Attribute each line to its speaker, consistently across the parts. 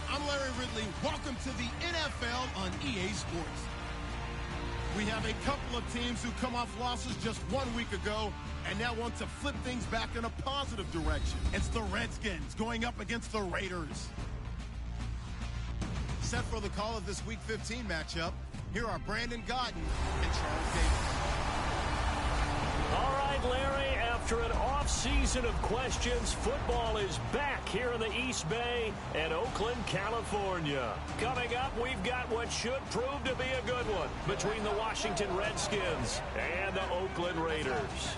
Speaker 1: I'm Larry Ridley. Welcome to the NFL on EA Sports. We have a couple of teams who come off losses just 1 week ago and now want to flip things back in a positive direction. It's the Redskins going up against the Raiders. Set for the call of this Week 15 matchup, here are Brandon Gaudin and Charles Davis.
Speaker 2: All right, Larry, after an off-season of questions, football is back here in the East Bay and Oakland, California. Coming up, we've got what should prove to be a good one between the Washington Redskins and the Oakland Raiders.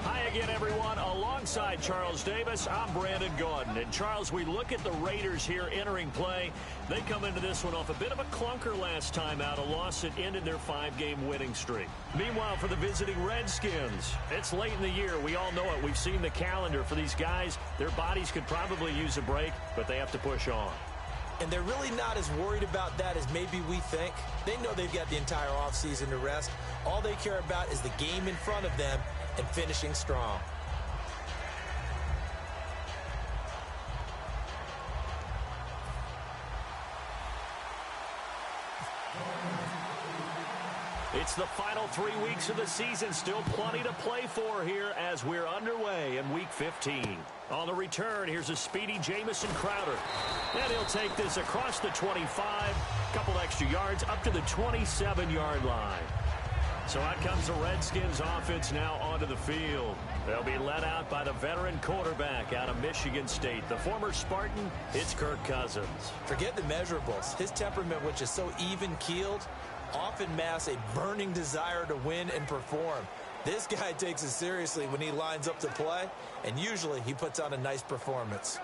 Speaker 2: Hi again, everyone. Alongside Charles Davis, I'm Brandon Gaudin. And, Charles, we look at the Raiders here entering play. They come into this one off a bit of a clunker last time out, a loss that ended their 5-game winning streak. Meanwhile, for the visiting Redskins, it's late in the year. We all know it. We've seen the calendar for these guys. Their bodies could probably use a break, but they have to push on.
Speaker 3: And they're really not as worried about that as maybe we think. They know they've got the entire offseason to rest. All they care about is the game in front of them and finishing strong.
Speaker 2: It's the final 3 weeks of the season. Still plenty to play for here as we're underway in Week 15. On the return, here's a speedy Jamison Crowder. And he'll take this across the 25, couple extra yards up to the 27-yard line. So out comes the Redskins offense now onto the field. They'll be led out by the veteran quarterback out of Michigan State. The former Spartan, it's Kirk Cousins.
Speaker 3: Forget the measurables. His temperament, which is so even-keeled, often masks a burning desire to win and perform. This guy takes it seriously when he lines up to play, and usually he puts on a nice performance.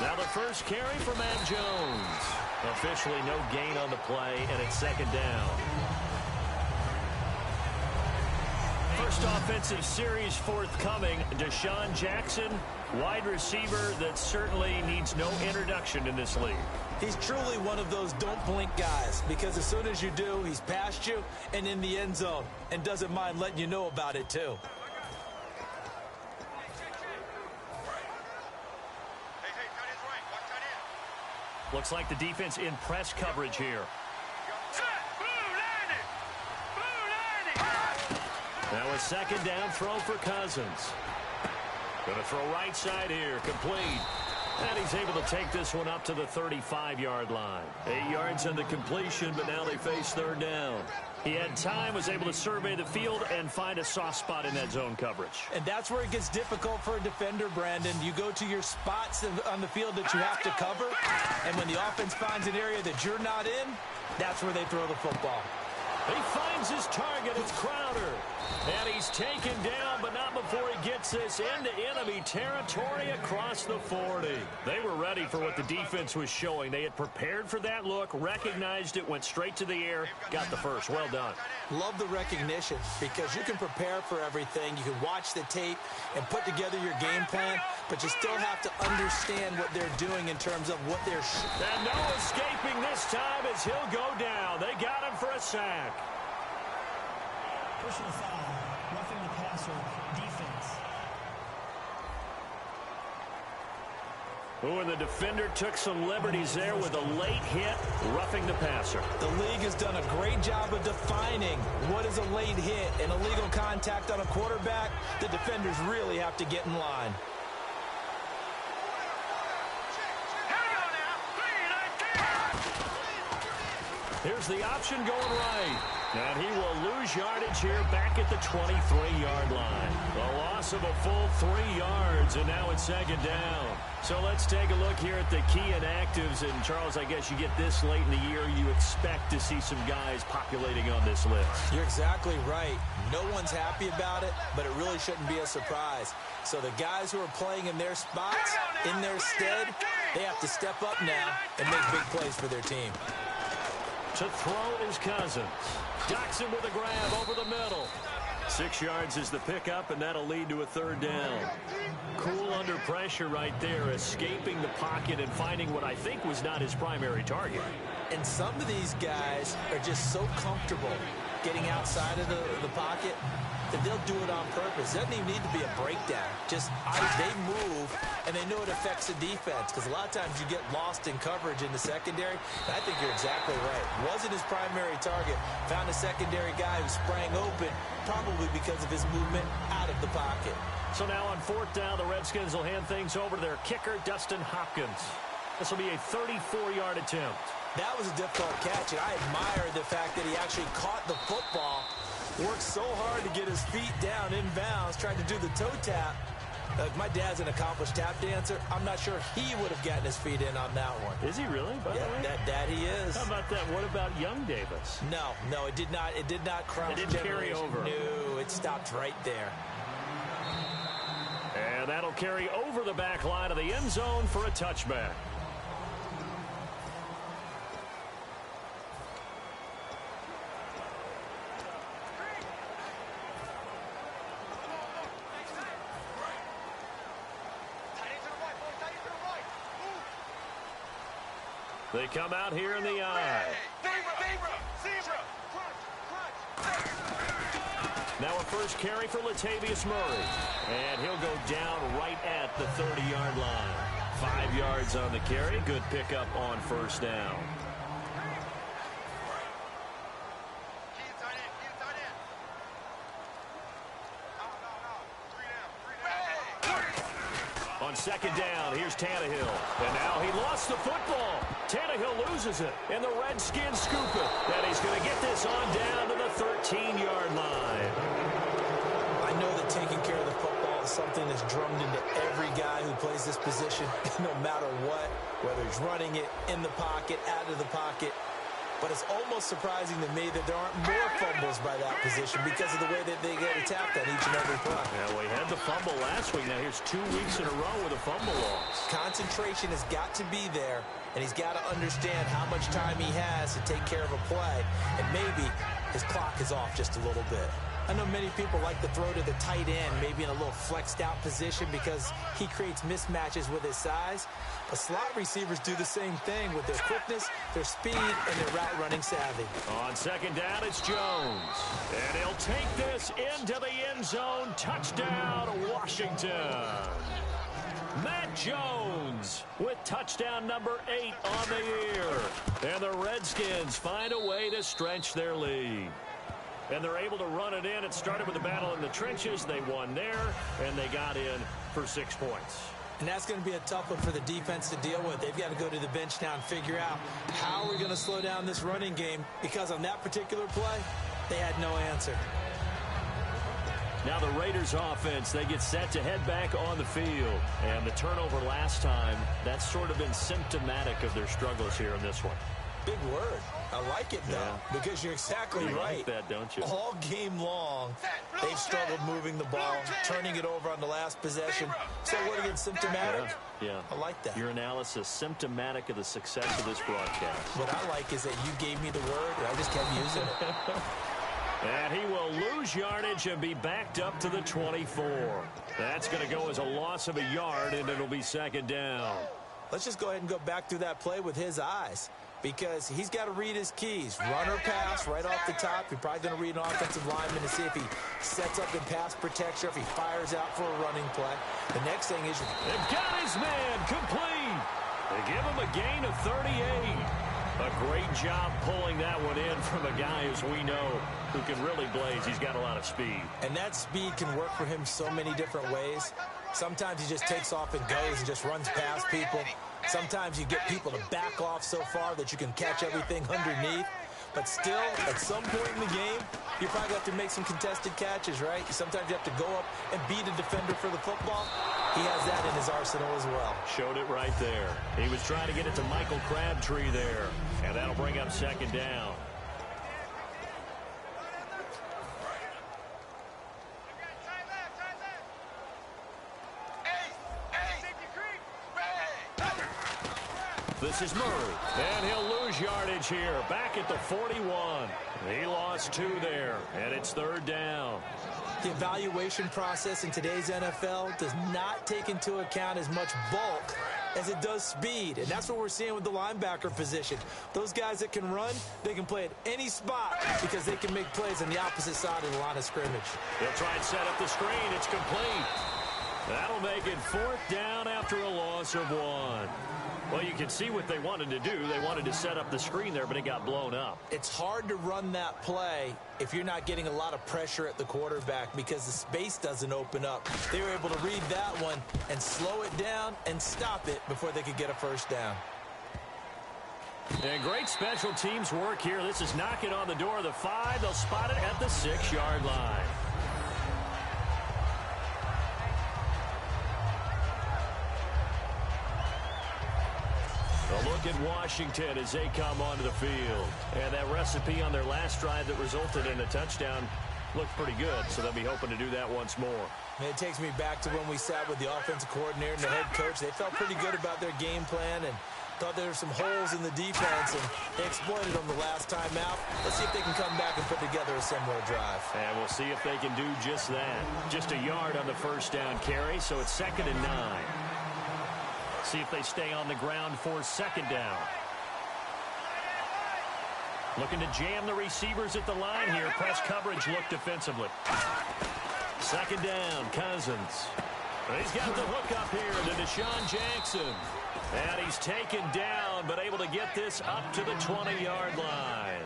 Speaker 2: Now the first carry for Matt Jones. Officially no gain on the play, and it's second down. First offensive series forthcoming. Deshaun Jackson, wide receiver that certainly needs no introduction in this league.
Speaker 3: He's truly one of those don't blink guys, because as soon as you do, he's past you and in the end zone, and doesn't mind letting you know about it too.
Speaker 2: Looks like the defense in press coverage here. Now a second down throw for Cousins. Going to throw right side here, complete. And he's able to take this one up to the 35-yard line. 8 yards on the completion, but now they face third down. He had time, was able to survey the field and find a soft spot in that zone coverage.
Speaker 3: And that's where it gets difficult for a defender, Brandon. You go to your spots on the field that you have to cover, and when the offense finds an area that you're not in, that's where they throw the football.
Speaker 2: He finds his target. It's Crowder. And he's taken down, but not before he gets this into enemy territory across the 40. They were ready for what the defense was showing. They had prepared for that look, recognized it, went straight to the air, got the first. Well done.
Speaker 3: Love the recognition, because you can prepare for everything. You can watch the tape and put together your game plan, but you still have to understand what they're doing in terms of what they're shooting.
Speaker 2: And no escaping this time as he'll go down. They got him for a sack.
Speaker 4: Personal foul, roughing the passer, defense.
Speaker 2: Oh, and the defender took some liberties there with a late hit, roughing the passer.
Speaker 3: The league has done a great job of defining what is a late hit and illegal contact on a quarterback. The defenders really have to get in line.
Speaker 2: Here's the option going right. And he will lose yardage here back at the 23-yard line. A loss of a full 3 yards, and now it's second down. So let's take a look here at the key inactives. And, Charles, I guess you get this late in the year, you expect to see some guys populating on this list.
Speaker 3: You're exactly right. No one's happy about it, but it really shouldn't be a surprise. So the guys who are playing in their spots, in their stead, they have to step up now and make big plays for their team.
Speaker 2: To throw is Cousins. Jackson with a grab over the middle. 6 yards is the pickup, and that'll lead to a third down. Cool under pressure right there, escaping the pocket and finding what I think was not his primary target.
Speaker 3: And some of these guys are just so comfortable getting outside of the pocket that they'll do it on purpose. It doesn't even need to be a breakdown. Just they move, and they know it affects the defense, because a lot of times you get lost in coverage in the secondary. And I think you're exactly right. Wasn't his primary target. Found a secondary guy who sprang open, probably because of his movement out of the pocket.
Speaker 2: So now on fourth down, the Redskins will hand things over to their kicker, Dustin Hopkins. This will be a 34-yard attempt.
Speaker 3: That was a difficult catch, and I admire the fact that he actually caught the football, worked so hard to get his feet down inbounds, tried to do the toe tap. My dad's an accomplished tap dancer. I'm not sure he would have gotten his feet in on that one.
Speaker 2: Is he really? By the way?
Speaker 3: That he is.
Speaker 2: How about that? What about young Davis?
Speaker 3: No, it did not. It did not cross.
Speaker 2: It didn't carry over.
Speaker 3: No, it stopped right there.
Speaker 2: And that'll carry over the back line of the end zone for a touchback. They come out here in the eye. Now a first carry for Latavius Murray. And he'll go down right at the 30-yard line. 5 yards on the carry. Good pickup on first down. On second down, here's Tannehill. And now he lost the football. Tannehill loses it. And the Redskins scoop it. And he's going to get this on down to the 13-yard line.
Speaker 3: I know that taking care of the football is something that's drummed into every guy who plays this position, no matter what, whether he's running it, in the pocket, out of the pocket. But it's almost surprising to me that there aren't more fumbles by that position because of the way that they get attacked on each and every play.
Speaker 2: Yeah, we had the fumble last week. Now here's 2 weeks in a row with a fumble loss.
Speaker 3: Concentration has got to be there, and he's got to understand how much time he has to take care of a play, and maybe his clock is off just a little bit. I know many people like to throw to the tight end, maybe in a little flexed out position because he creates mismatches with his size. But slot receivers do the same thing with their quickness, their speed, and their route running savvy.
Speaker 2: On second down, it's Jones. And he'll take this into the end zone. Touchdown, Washington. Matt Jones with touchdown number 8 on the year. And the Redskins find a way to stretch their lead. And they're able to run it in. It started with a battle in the trenches. They won there, and they got in for 6 points.
Speaker 3: And that's going to be a tough one for the defense to deal with. They've got to go to the bench now and figure out how we're going to slow down this running game, because on that particular play, they had no answer.
Speaker 2: Now the Raiders offense, they get set to head back on the field. And the turnover last time, that's sort of been symptomatic of their struggles here in this one.
Speaker 3: Big word. I like it, though, because you're exactly right.
Speaker 2: You like that, don't you?
Speaker 3: All game long, they've struggled moving the ball, turning it over on the last possession. So what again, symptomatic?
Speaker 2: Yeah.
Speaker 3: I like that.
Speaker 2: Your analysis, symptomatic of the success of this broadcast.
Speaker 3: What I like is that you gave me the word, and I just kept using it.
Speaker 2: And he will lose yardage and be backed up to the 24. That's going to go as a loss of a yard, and it'll be second down.
Speaker 3: Let's just go ahead and go back through that play with his eyes, because he's got to read his keys. Run or pass right off the top. You're probably going to read an offensive lineman to see if he sets up in pass protection, or if he fires out for a running play. The next thing is...
Speaker 2: They've got his man complete. They give him a gain of 38. A great job pulling that one in from a guy, as we know, who can really blaze. He's got a lot of speed.
Speaker 3: And that speed can work for him so many different ways. Sometimes he just takes off and goes and just runs past people. Sometimes you get people to back off so far that you can catch everything underneath. But still, at some point in the game, you probably have to make some contested catches, right? Sometimes you have to go up and beat a defender for the football. He has that in his arsenal as well.
Speaker 2: Showed it right there. He was trying to get it to Michael Crabtree there. And that'll bring up second down. This is Murray, and he'll lose yardage here, back at the 41. He lost 2 there, and it's third down.
Speaker 3: The evaluation process in today's NFL does not take into account as much bulk as it does speed, and that's what we're seeing with the linebacker position. Those guys that can run, they can play at any spot because they can make plays on the opposite side of the line of scrimmage.
Speaker 2: He'll try and set up the screen. It's complete. That'll make it fourth down after a loss of 1. Well, you can see what they wanted to do. They wanted to set up the screen there, but it got blown up.
Speaker 3: It's hard to run that play if you're not getting a lot of pressure at the quarterback because the space doesn't open up. They were able to read that one and slow it down and stop it before they could get a first down.
Speaker 2: And great special teams work here. This is knocking on the door of the 5. They'll spot it at the 6-yard line. A look at Washington as they come onto the field. And that recipe on their last drive that resulted in a touchdown looked pretty good, so they'll be hoping to do that once more.
Speaker 3: And it takes me back to when we sat with the offensive coordinator and the head coach. They felt pretty good about their game plan and thought there were some holes in the defense, and they exploited them the last time out. Let's see if they can come back and put together a similar drive.
Speaker 2: And we'll see if they can do just that. Just a yard on the first down carry, so it's 2nd and 9. See if they stay on the ground for second down. Looking to jam the receivers at the line here. Press coverage look defensively. Second down, Cousins. He's got the hook up here to Deshaun Jackson. And he's taken down, but able to get this up to the 20-yard line.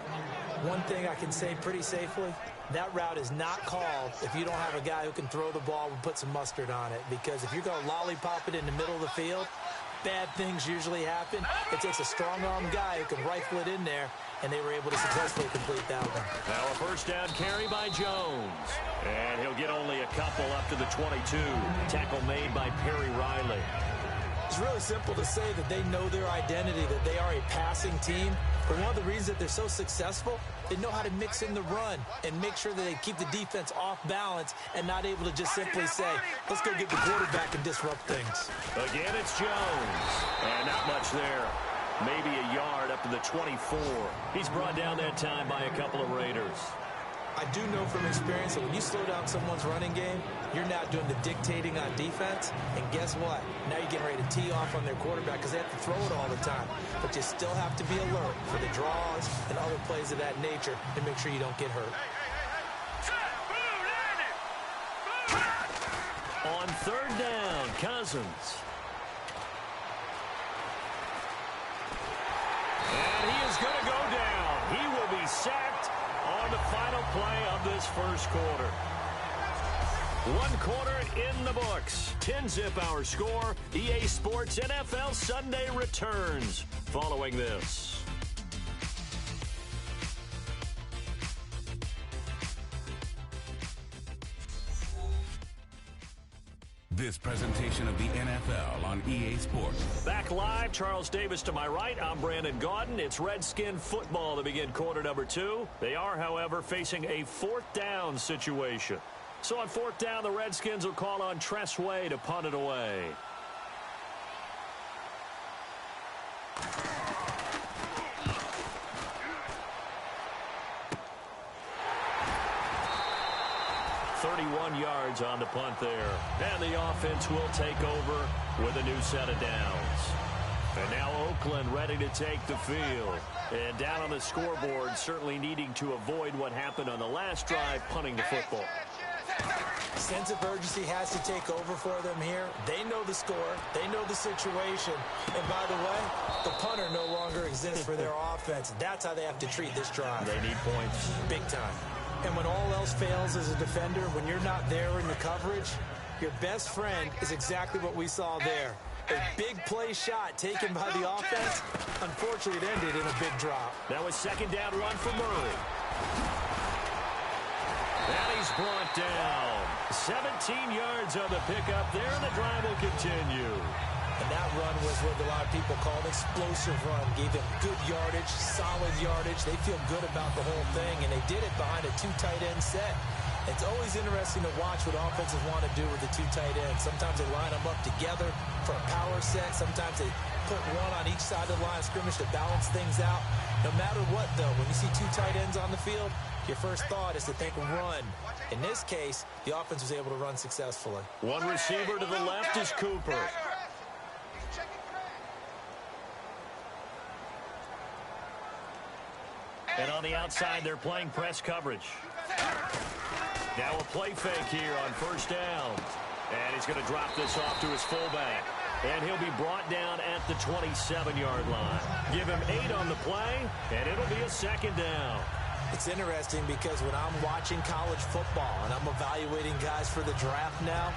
Speaker 3: One thing I can say pretty safely, that route is not called if you don't have a guy who can throw the ball and put some mustard on it. Because if you're going to lollipop it in the middle of the field, bad things usually happen. It takes a strong-arm guy who can rifle it in there, and they were able to successfully complete that one.
Speaker 2: Now a first down carry by Jones. And he'll get only a couple up to the 22. Tackle made by Perry Riley.
Speaker 3: It's really simple to say that they know their identity, that they are a passing team. But one of the reasons that they're so successful, they know how to mix in the run and make sure that they keep the defense off balance and not able to just simply say, let's go get the quarterback and disrupt things.
Speaker 2: Again, it's Jones. And not much there. Maybe a yard up to the 24. He's brought down that time by a couple of Raiders.
Speaker 3: I do know from experience that when you slow down someone's running game, you're not doing the dictating on defense. And guess what? Now you're getting ready to tee off on their quarterback because they have to throw it all the time. But you still have to be alert for the draws and other plays of that nature and make sure you don't get hurt.
Speaker 2: On third down, Cousins. And he is going to go down. He will be sacked on the final play of this first quarter. 1 quarter in the books. 10-zip our score. EA Sports NFL Sunday returns following this.
Speaker 5: This presentation of the NFL on EA Sports.
Speaker 2: Back live, Charles Davis to my right. I'm Brandon Gaudin. It's Redskin football to begin quarter number 2. They are, however, facing a 4th down situation. So on 4th down, the Redskins will call on Tress Way to punt it away. Yards on the punt there. And the offense will take over with a new set of downs. And now Oakland ready to take the field. And down on the scoreboard, certainly needing to avoid what happened on the last drive, punting the football.
Speaker 3: Sense of urgency has to take over for them here. They know the score. They know the situation. And by the way, the punter no longer exists for their offense. That's how they have to treat this drive.
Speaker 2: They need points.
Speaker 3: Big time. And when all else fails as a defender, when you're not there in the coverage, your best friend is exactly what we saw there. A big play shot taken by the offense. Unfortunately, it ended in a big drop.
Speaker 2: That was second down run for Murray. And he's brought down. 17 yards on the pickup there, and the drive will continue.
Speaker 3: And that run was what a lot of people call an explosive run. Gave them good yardage, solid yardage. They feel good about the whole thing, and they did it behind a two tight end set. It's always interesting to watch what offenses want to do with the two tight ends. Sometimes they line them up together for a power set. Sometimes they put one on each side of the line of scrimmage to balance things out. No matter what, though, when you see two tight ends on the field, your first thought is to think run. In this case, the offense was able to run successfully.
Speaker 2: One receiver to the left is Cooper. And on the outside, they're playing press coverage. Now a play fake here on first down. And he's going to drop this off to his fullback. And he'll be brought down at the 27-yard line. Give him 8 on the play, and it'll be a second down.
Speaker 3: It's interesting because when I'm watching college football and I'm evaluating guys for the draft now,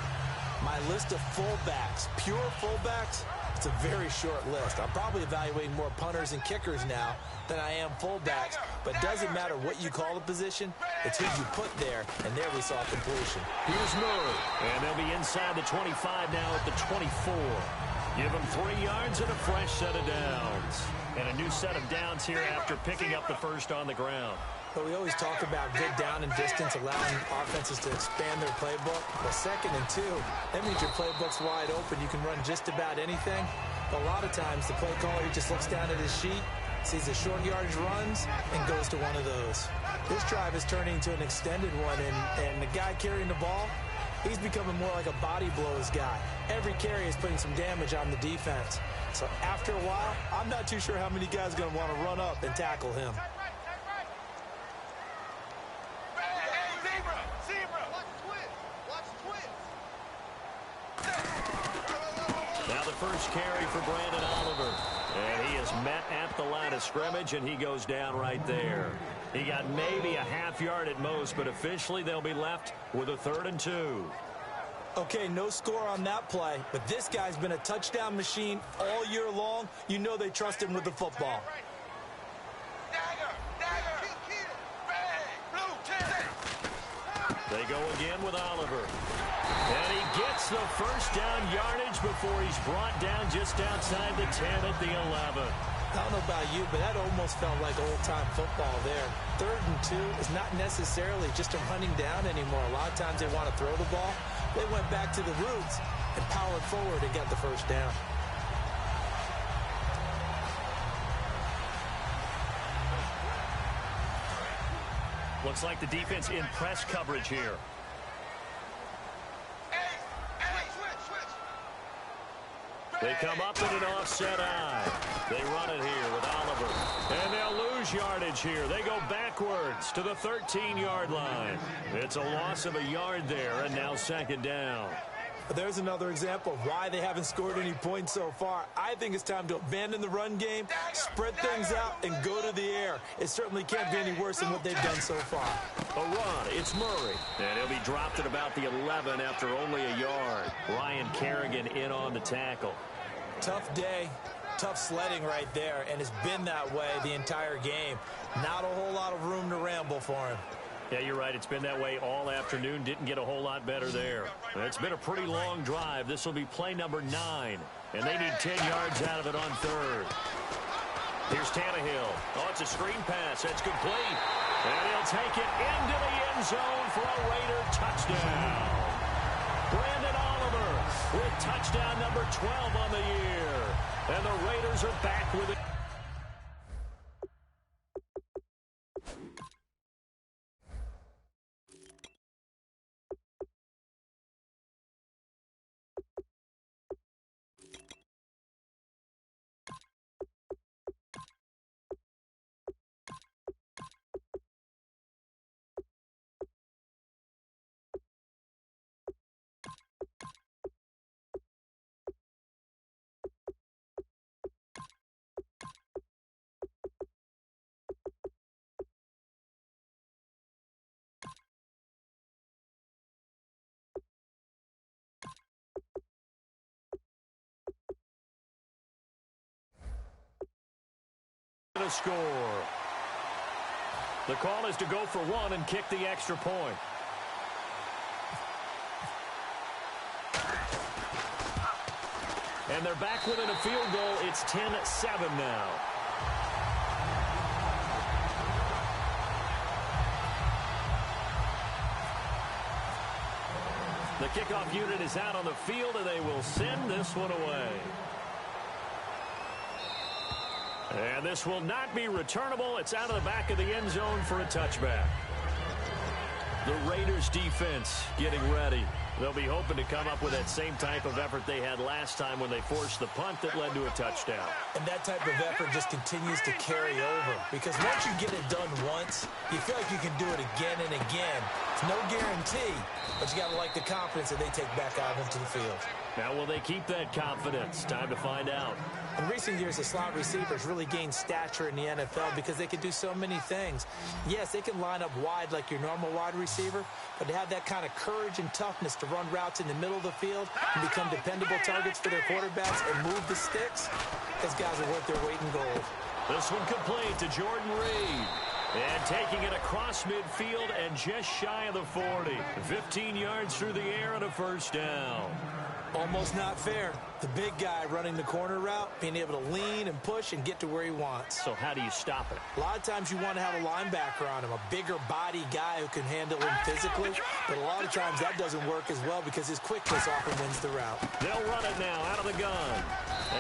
Speaker 3: my list of fullbacks, pure fullbacks, it's a very short list. I'm probably evaluating more punters and kickers now than I am fullbacks, but it doesn't matter what you call the position, it's who you put there, and there we saw completion.
Speaker 2: Here's Murray, and they'll be inside the 25 now at the 24. Give them 3 yards and a fresh set of downs. And a new set of downs here after picking up the first on the ground.
Speaker 3: But we always talk about good down and distance, allowing offenses to expand their playbook. Well, 2nd and 2, that means your playbook's wide open. You can run just about anything. But a lot of times, the play caller, he just looks down at his sheet, sees the short yardage runs, and goes to one of those. This drive is turning into an extended one, and the guy carrying the ball, he's becoming more like a body blows guy. Every carry is putting some damage on the defense. So after a while, I'm not too sure how many guys are going to want to run up and tackle him.
Speaker 2: Now the first carry for Brandon Oliver. And he is met at the line of scrimmage, and he goes down right there. He got maybe a half yard at most, but officially they'll be left with a 3rd and 2.
Speaker 3: Okay, no score on that play, but this guy's been a touchdown machine all year long. You know they trust him with the football.
Speaker 2: They go again with Oliver. And he gets the first down yardage before he's brought down just outside the 10 at the 11.
Speaker 3: I don't know about you, but that almost felt like old-time football there. 3rd and 2 is not necessarily just a running down anymore. A lot of times they want to throw the ball. They went back to the roots and powered forward and got the first down.
Speaker 2: Looks like the defense in press coverage here. They come up in an offset eye. They run it here with Oliver. And they'll lose yardage here. They go backwards to the 13-yard line. It's a loss of a yard there, and now second down.
Speaker 3: There's another example of why they haven't scored any points so far. I think it's time to abandon the run game, spread things out, and go to the air. It certainly can't be any worse than what they've done so far.
Speaker 2: A run. It's Murray. And he'll be dropped at about the 11 after only a yard. Ryan Kerrigan in on the tackle.
Speaker 3: Tough day, tough sledding right there, and it's been that way the entire game. Not a whole lot of room to ramble for him.
Speaker 2: Yeah, you're right. It's been that way all afternoon. Didn't get a whole lot better there. It's been a pretty long drive. This will be play number 9, and they need 10 yards out of it on 3rd. Here's Tannehill. Oh, it's a screen pass. That's complete. And he'll take it into the end zone for a Raider touchdown. Brandon Oliver with touchdown number 12 on the year. And the Raiders are back with it. the score. The call is to go for one and kick the extra point. And they're back within a field goal. It's 10-7 now. The kickoff unit is out on the field, and they will send this one away. And this will not be returnable. It's out of the back of the end zone for a touchback. The Raiders defense getting ready. They'll be hoping to come up with that same type of effort they had last time when they forced the punt that led to a touchdown.
Speaker 3: And that type of effort just continues to carry over, because once you get it done once, you feel like you can do it again and again. It's no guarantee, but you got to like the confidence that they take back out into the field.
Speaker 2: Now, will they keep that confidence? Time to find out.
Speaker 3: In recent years, the slot receivers really gained stature in the NFL because they can do so many things. Yes, they can line up wide like your normal wide receiver, but to have that kind of courage and toughness to run routes in the middle of the field and become dependable targets for their quarterbacks and move the sticks, those guys are worth their weight in gold.
Speaker 2: This one complete to Jordan Reed. And taking it across midfield and just shy of the 40. 15 yards through the air and a first down.
Speaker 3: Almost not fair. The big guy running the corner route, being able to lean and push and get to where he wants.
Speaker 2: So how do you stop it?
Speaker 3: A lot of times you want to have a linebacker on him, a bigger body guy who can handle him physically. But a lot of times that doesn't work as well because his quickness often wins the route.
Speaker 2: They'll run it now out of the gun.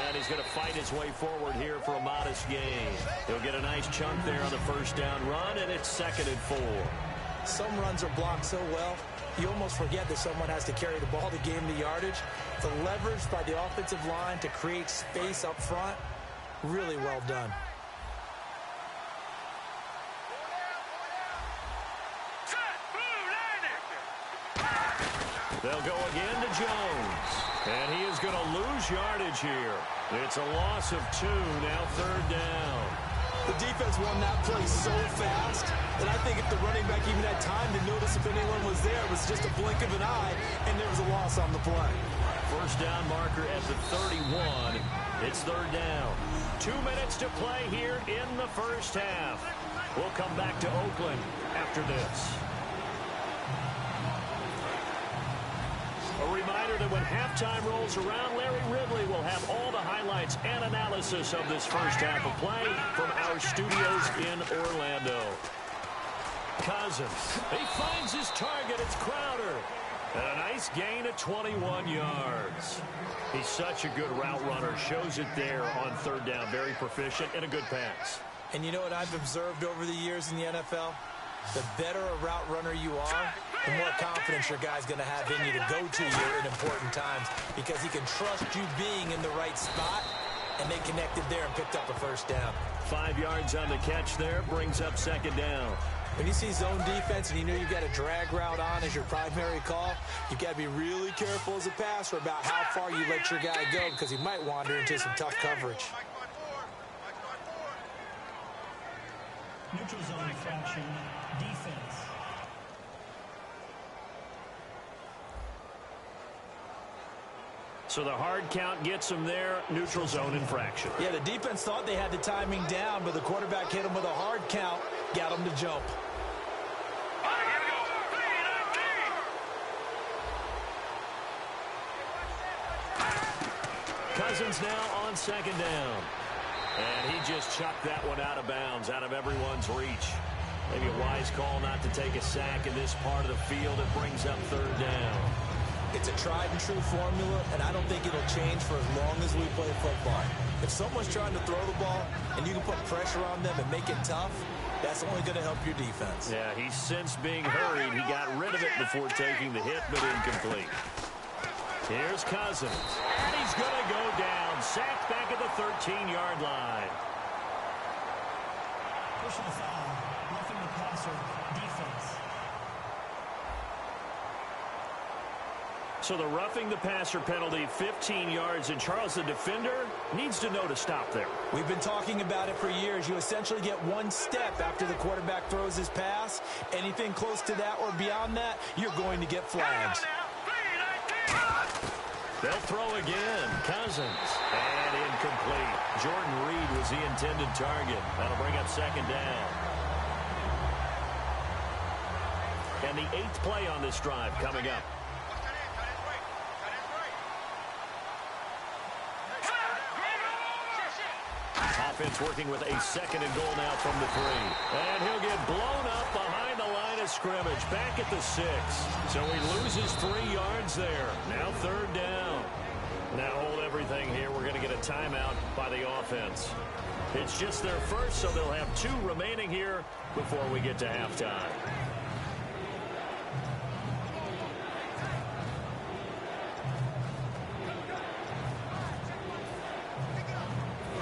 Speaker 2: And he's going to fight his way forward here for a modest gain. He'll get a nice chunk there on the first down run, and it's 2nd and 4.
Speaker 3: Some runs are blocked so well, you almost forget that someone has to carry the ball to gain the yardage. The leverage by the offensive line to create space up front, really well done.
Speaker 2: They'll go again to Jones. And he is going to lose yardage here. It's a loss of 2, now 3rd down.
Speaker 3: The defense won that play so fast that I think if the running back even had time to notice if anyone was there, it was just a blink of an eye, and there was a loss on the play.
Speaker 2: First down marker at the 31. It's 3rd down. 2 minutes to play here in the first half. We'll come back to Oakland after this. A reminder that when halftime rolls around, Larry Ridley will have all the highlights and analysis of this first half of play from our studios in Orlando. Cousins, he finds his target. It's Crowder. And a nice gain of 21 yards. He's such a good route runner. Shows it there on 3rd down. Very proficient and a good pass.
Speaker 3: And you know what I've observed over the years in the NFL? The better a route runner you are, the more confidence your guy's going to have in you to go to you in important times because he can trust you being in the right spot, and they connected there and picked up a first down.
Speaker 2: 5 yards on the catch there, brings up 2nd down.
Speaker 3: When you see zone defense and you know you've got a drag route on as your primary call, you've got to be really careful as a passer about how far you let your guy go because he might wander into some tough coverage.
Speaker 4: Neutral zone infraction, defense.
Speaker 2: So the hard count gets him there, neutral zone infraction.
Speaker 3: Yeah, the defense thought they had the timing down, but the quarterback hit him with a hard count, got him to jump.
Speaker 2: Cousins now on 2nd down. And he just chucked that one out of bounds, out of everyone's reach. Maybe a wise call not to take a sack in this part of the field. It brings up 3rd down.
Speaker 3: It's a tried-and-true formula, and I don't think it'll change for as long as we play football. If someone's trying to throw the ball and you can put pressure on them and make it tough, that's only going to help your defense.
Speaker 2: Yeah, he's since being hurried. He got rid of it before taking the hit, but incomplete. Here's Cousins, and he's going to go down. Sacked back at the 13-yard line.
Speaker 4: Personal foul, roughing the passer, defense.
Speaker 2: So the roughing the passer penalty, 15 yards, and Charles, the defender, needs to know to stop there.
Speaker 3: We've been talking about it for years. You essentially get one step after the quarterback throws his pass. Anything close to that or beyond that, you're going to get flags.
Speaker 2: They'll throw again. Cousins. And incomplete. Jordan Reed was the intended target. That'll bring up second down. And the 8th play on this drive coming up. Offense working with a 2nd and goal now from the 3. And he'll get blown up behind the line of scrimmage. Back at the 6. So he loses 3 yards there. Now 3rd down. Now hold everything here. We're going to get a timeout by the offense. It's just their first, so they'll have 2 remaining here before we get to halftime.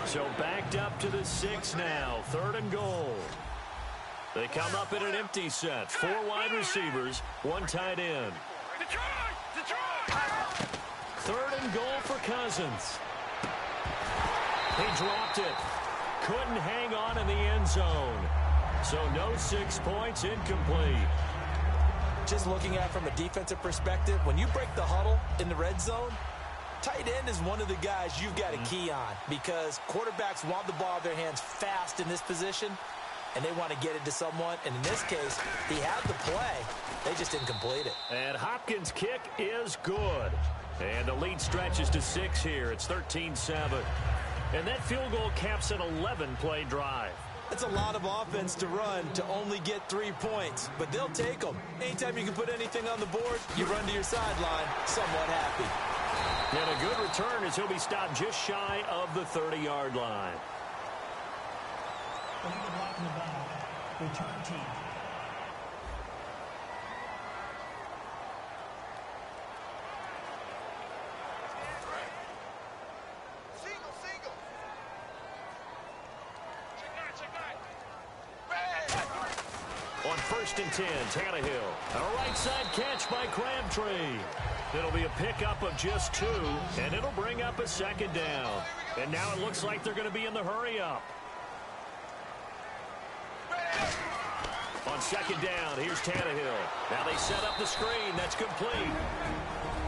Speaker 2: So backed up to the 6 now. 3rd and goal. They come up in an empty set. 4 wide receivers, 1 tight end. 3rd and goal for Cousins. He dropped it. Couldn't hang on in the end zone. So no 6 points, incomplete.
Speaker 3: Just looking at it from a defensive perspective, when you break the huddle in the red zone, tight end is one of the guys you've got to key on because quarterbacks want the ball in their hands fast in this position, and they want to get it to someone. And in this case, he had the play. They just didn't complete it.
Speaker 2: And Hopkins' kick is good. And the lead stretches to 6 here. It's 13-7. And that field goal caps an 11-play drive.
Speaker 3: That's a lot of offense to run to only get 3 points, but they'll take them. Anytime you can put anything on the board, you run to your sideline somewhat happy.
Speaker 2: And a good return as he'll be stopped just shy of the 30-yard line.
Speaker 4: Illegal blocking the ball. Return team.
Speaker 2: On 1st and 10, Tannehill. A right side catch by Crabtree. It'll be a pickup of just 2, and it'll bring up a 2nd down. And now it looks like they're going to be in the hurry-up. On 2nd down, here's Tannehill. Now they set up the screen. That's complete.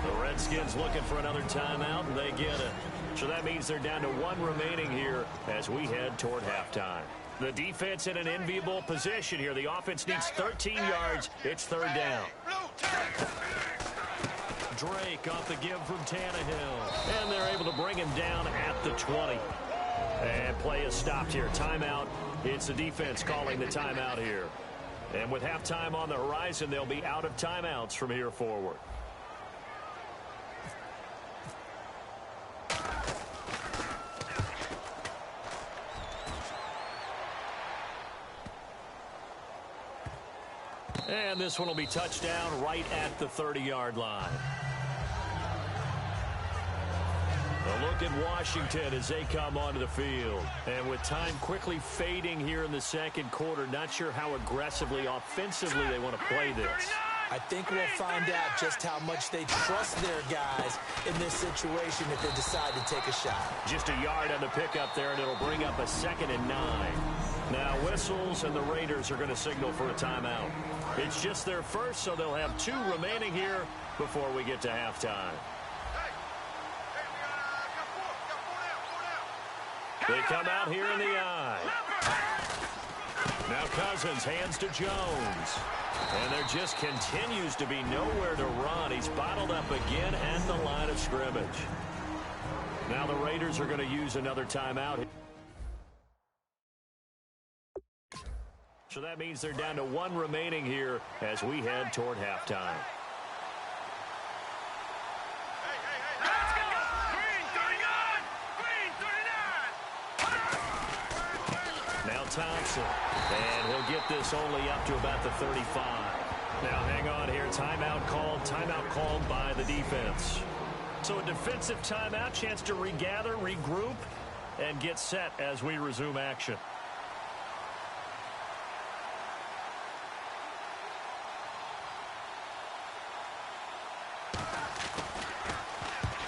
Speaker 2: The Redskins looking for another timeout, and they get it. So that means they're down to 1 remaining here as we head toward halftime. The defense in an enviable position here. The offense needs 13 yards. It's 3rd down. Drake off the give from Tannehill. And they're able to bring him down at the 20. And play is stopped here. Timeout. It's the defense calling the timeout here. And with halftime on the horizon, they'll be out of timeouts from here forward. And this one will be touchdown right at the 30-yard line. A look at Washington as they come onto the field. And with time quickly fading here in the 2nd quarter, not sure how aggressively, offensively they want to play this.
Speaker 3: I think we'll find out just how much they trust their guys in this situation if they decide to take a shot.
Speaker 2: Just a yard on the pickup there, and it'll bring up a 2nd and 9. Now whistles, and the Raiders are going to signal for a timeout. It's just their first, so they'll have 2 remaining here before we get to halftime. They come out here in the eye. Now Cousins hands to Jones. And there just continues to be nowhere to run. He's bottled up again at the line of scrimmage. Now the Raiders are going to use another timeout. So that means they're down to 1 remaining here as we head toward halftime. Now Thompson, and he'll get this only up to about the 35. Now hang on here, timeout called by the defense. So a defensive timeout, chance to regather, regroup, and get set as we resume action.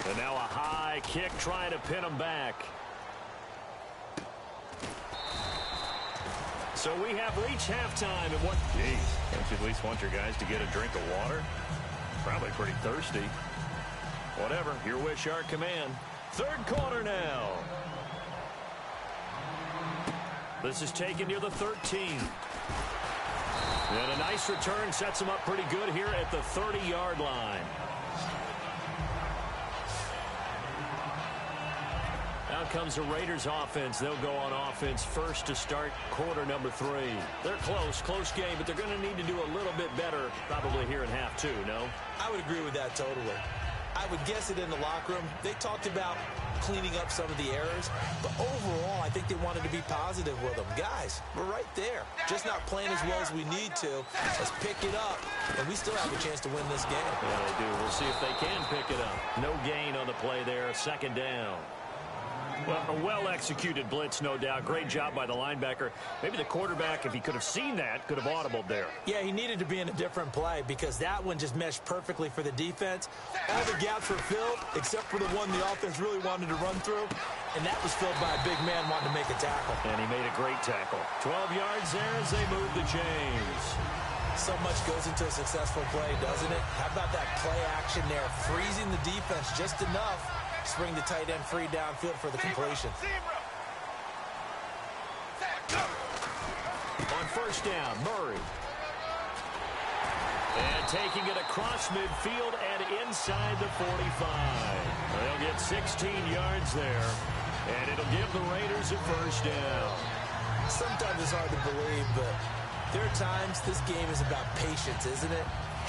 Speaker 2: And now a high kick trying to pin him back. So we have reached halftime. And what? Geez, don't you at least want your guys to get a drink of water? Probably pretty thirsty. Whatever, your wish, our command. Third quarter now. This is taken near the 13. And a nice return sets him up pretty good here at the 30-yard line. Now comes the Raiders offense. They'll go on offense first to start quarter number 3. They're close game, but they're going to need to do a little bit better probably here in half 2, no?
Speaker 3: I would agree with that totally. I would guess it in the locker room. They talked about cleaning up some of the errors, but overall, I think they wanted to be positive with them. Guys, we're right there. Just not playing as well as we need to. Let's pick it up, and we still have a chance to win this game.
Speaker 2: Yeah, they do. We'll see if they can pick it up. No gain on the play there. Second down. Well, a well-executed blitz, no doubt. Great job by the linebacker. Maybe the quarterback, if he could have seen that, could have audibled there.
Speaker 3: Yeah, he needed to be in a different play because that one just meshed perfectly for the defense. All the gaps were filled except for the one the offense really wanted to run through, and that was filled by a big man wanting to make a tackle.
Speaker 2: And he made a great tackle. 12 yards there as they move the chains.
Speaker 3: So much goes into a successful play, doesn't it? How about that play action there, freezing the defense just enough, spring the tight end free downfield for the completion.
Speaker 2: On first down, Murray. And taking it across midfield and inside the 45. They'll get 16 yards there, and it'll give the Raiders a first down.
Speaker 3: Sometimes it's hard to believe, but there are times this game is about patience, isn't it?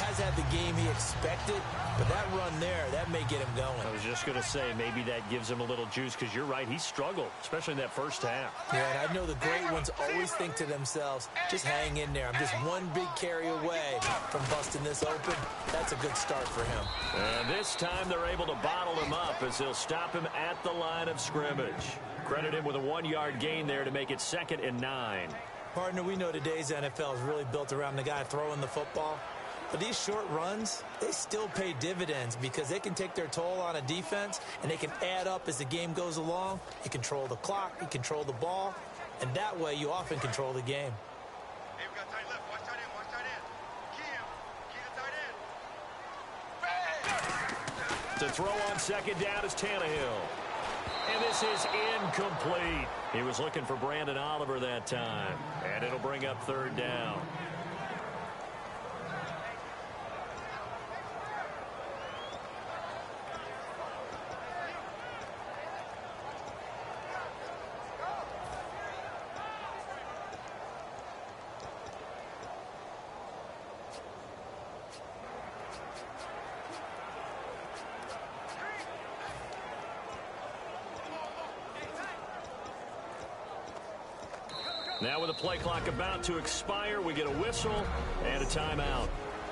Speaker 3: Has had the game he expected, but that run there, that may get him going.
Speaker 2: I was just going to say, maybe that gives him a little juice, because you're right, he struggled, especially in that first half.
Speaker 3: Yeah, and I know the great ones always think to themselves, just hang in there. I'm just one big carry away from busting this open. That's a good start for him.
Speaker 2: And this time they're able to bottle him up as they'll stop him at the line of scrimmage. Credit him with a 1-yard gain there to make it 2nd and 9.
Speaker 3: Partner, we know today's NFL is really built around the guy throwing the football. But these short runs, they still pay dividends because they can take their toll on a defense and they can add up as the game goes along. You control the clock, you control the ball, and that way you often control the game.
Speaker 6: Hey, we got tight left. Watch tight end. Watch tight end. Key the tight end.
Speaker 2: To throw on second down is Tannehill. And this is incomplete. He was looking for Brandon Oliver that time. And it'll bring up third down. Now with the play clock about to expire, we get a whistle and a timeout.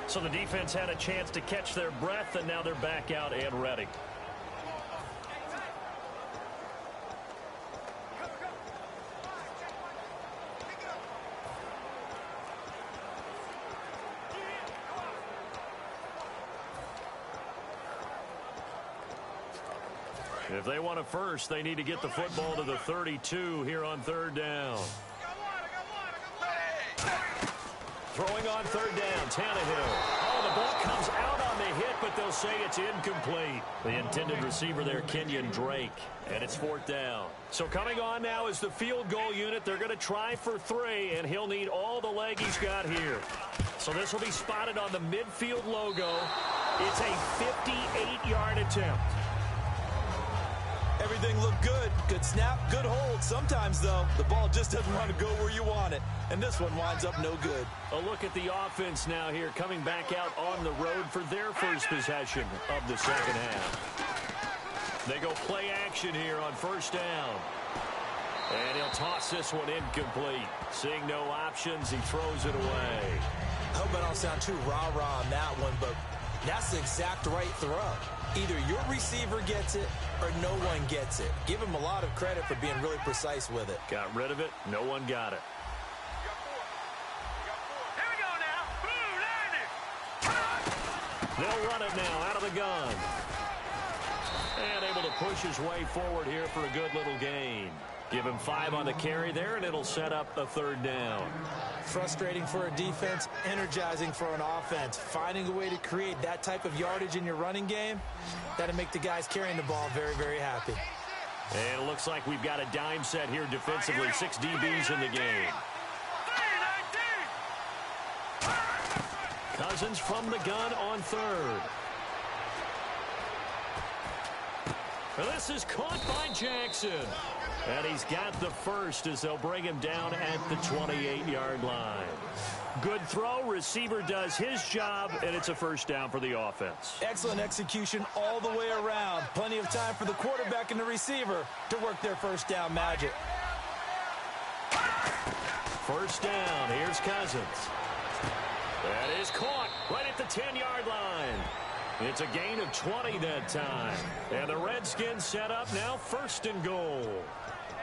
Speaker 2: So the defense had a chance to catch their breath, and now they're back out and ready. If they want a first, they need to get the football to the 32 here on third down. Throwing on third down, Tannehill. Oh, the ball comes out on the hit, but they'll say it's incomplete. The intended receiver there, Kenyon Drake, and it's 4th down. So coming on now is the field goal unit. They're going to try for 3, and he'll need all the leg he's got here. So this will be spotted on the midfield logo. It's a 58-yard attempt.
Speaker 3: Everything looked good. Good snap, good hold. Sometimes, though, the ball just doesn't want to go where you want it. And this one winds up no good.
Speaker 2: A look at the offense now here, coming back out on the road for their first possession of the second half. They go play action here on first down. And he'll toss this one incomplete. Seeing no options, he throws it away.
Speaker 3: I hope I don't sound too rah-rah on that one, but that's the exact right throw. Either your receiver gets it or no one gets it. Give him a lot of credit for being really precise with it.
Speaker 2: Got rid of it. No one got it.
Speaker 6: Here we go now.
Speaker 2: They'll run it now out of the gun. And able to push his way forward here for a good little gain. Give him 5 on the carry there, and it'll set up a 3rd down.
Speaker 3: Frustrating for a defense, energizing for an offense. Finding a way to create that type of yardage in your running game, that'll make the guys carrying the ball very, very happy.
Speaker 2: And it looks like we've got a dime set here defensively. 6 DBs in the game. Cousins from the gun on 3rd. This is caught by Jackson. And he's got the first as they'll bring him down at the 28-yard line. Good throw. Receiver does his job, and it's a 1st down for the offense.
Speaker 3: Excellent execution all the way around. Plenty of time for the quarterback and the receiver to work their 1st down magic.
Speaker 2: 1st down. Here's Cousins. That is caught right at the 10-yard line. It's a gain of 20 that time. And the Redskins set up now 1st and goal.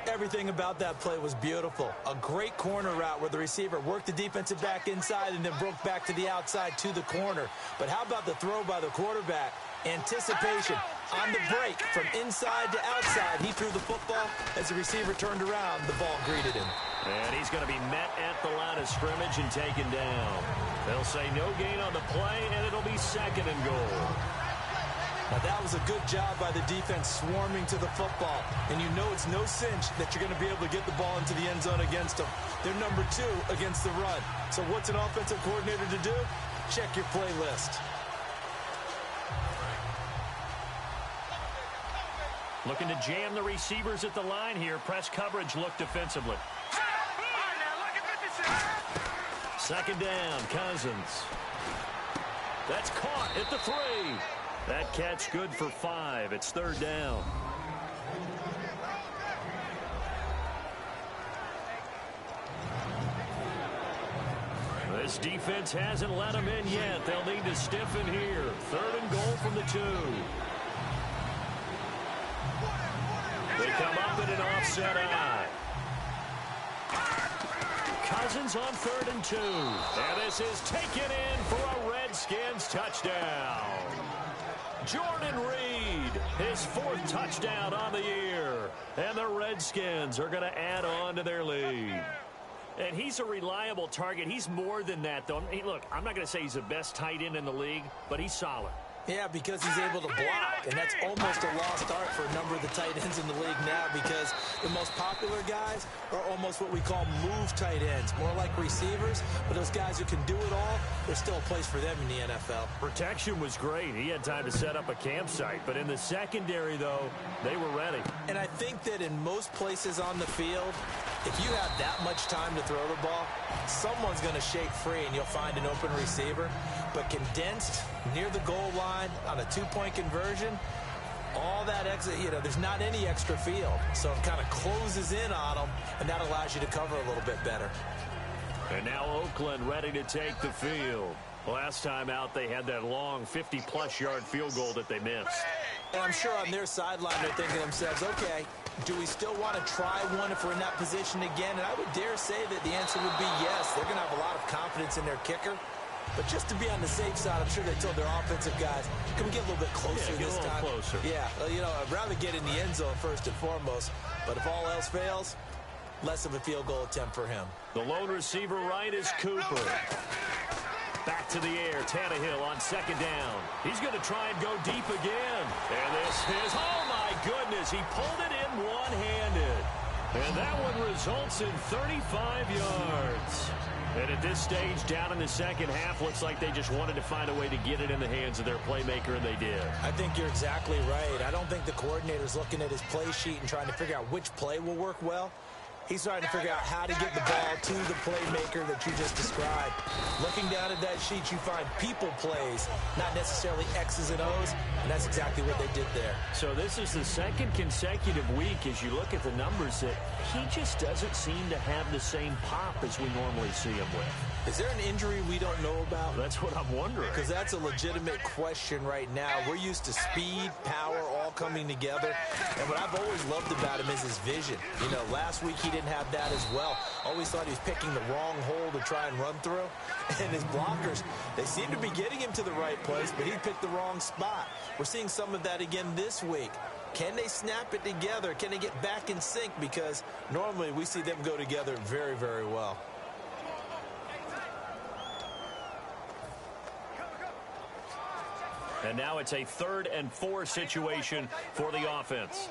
Speaker 3: Everything about that play was beautiful. A great corner route where the receiver worked the defensive back inside and then broke back to the outside to the corner. But how about the throw by the quarterback? Anticipation on the break from inside to outside. He threw the football. As the receiver turned around, the ball greeted him.
Speaker 2: And he's going to be met at the line of scrimmage and taken down. They'll say no gain on the play, and it'll be 2nd and goal.
Speaker 3: Now, that was a good job by the defense swarming to the football. And you know it's no cinch that you're going to be able to get the ball into the end zone against them. They're number 2 against the run. So what's an offensive coordinator to do? Check your playlist.
Speaker 2: Looking to jam the receivers at the line here. Press coverage look defensively. 2nd down, Cousins. That's caught at the 3. That catch good for 5. It's 3rd down. This defense hasn't let them in yet. They'll need to stiffen here. 3rd and goal from the 2. They come up in an offset eye. Cousins on 3rd and 2. And this is taken in for a Redskins touchdown. Jordan Reed, his 4th touchdown on the year. And the Redskins are going to add on to their lead. And he's a reliable target. He's more than that, though. Hey, look, I'm not going to say he's the best tight end in the league, but he's solid.
Speaker 3: Yeah, because he's able to block, and that's almost a lost art for a number of the tight ends in the league now because the most popular guys are almost what we call move tight ends, more like receivers, but those guys who can do it all, there's still a place for them in the NFL.
Speaker 2: Protection was great. He had time to set up a campsite, but in the secondary, though, they were ready.
Speaker 3: And I think that in most places on the field, if you have that much time to throw the ball, someone's going to shake free and you'll find an open receiver. But condensed near the goal line on a 2-point conversion, all that extra, there's not any extra field. So it kind of closes in on them, and that allows you to cover a little bit better.
Speaker 2: And now Oakland ready to take the field. Last time out, they had that long 50-plus yard field goal that they missed.
Speaker 3: And I'm sure on their sideline they're thinking to themselves, okay, do we still want to try one if we're in that position again? And I would dare say that the answer would be yes. They're going to have a lot of confidence in their kicker. But just to be on the safe side, I'm sure they told their offensive guys, can we get a little bit closer this time?
Speaker 2: Closer.
Speaker 3: Yeah, I'd rather get in the end zone first and foremost. But if all else fails, less of a field goal attempt for him.
Speaker 2: The lone receiver right is Cooper. Back to the air, Tannehill on 2nd down. He's going to try and go deep again. And this is, oh my goodness, he pulled it in one-handed. And that one results in 35 yards. And at this stage, down in the second half, looks like they just wanted to find a way to get it in the hands of their playmaker, and they did.
Speaker 3: I think you're exactly right. I don't think the coordinator's looking at his play sheet and trying to figure out which play will work well. He's trying to figure out how to get the ball to the playmaker that you just described. Looking down at that sheet, you find people plays, not necessarily X's and O's, and that's exactly what they did there.
Speaker 2: So this is the 2nd consecutive week as you look at the numbers that he just doesn't seem to have the same pop as we normally see him with.
Speaker 3: Is there an injury we don't know about?
Speaker 2: That's what I'm wondering.
Speaker 3: Because that's a legitimate question right now. We're used to speed, power, all coming together. And what I've always loved about him is his vision. Last week he didn't have that as well. Always thought he was picking the wrong hole to try and run through. And his blockers, they seem to be getting him to the right place, but he picked the wrong spot. We're seeing some of that again this week. Can they snap it together? Can they get back in sync? Because normally we see them go together very, very well.
Speaker 2: And now it's a 3rd and 4 situation for the offense.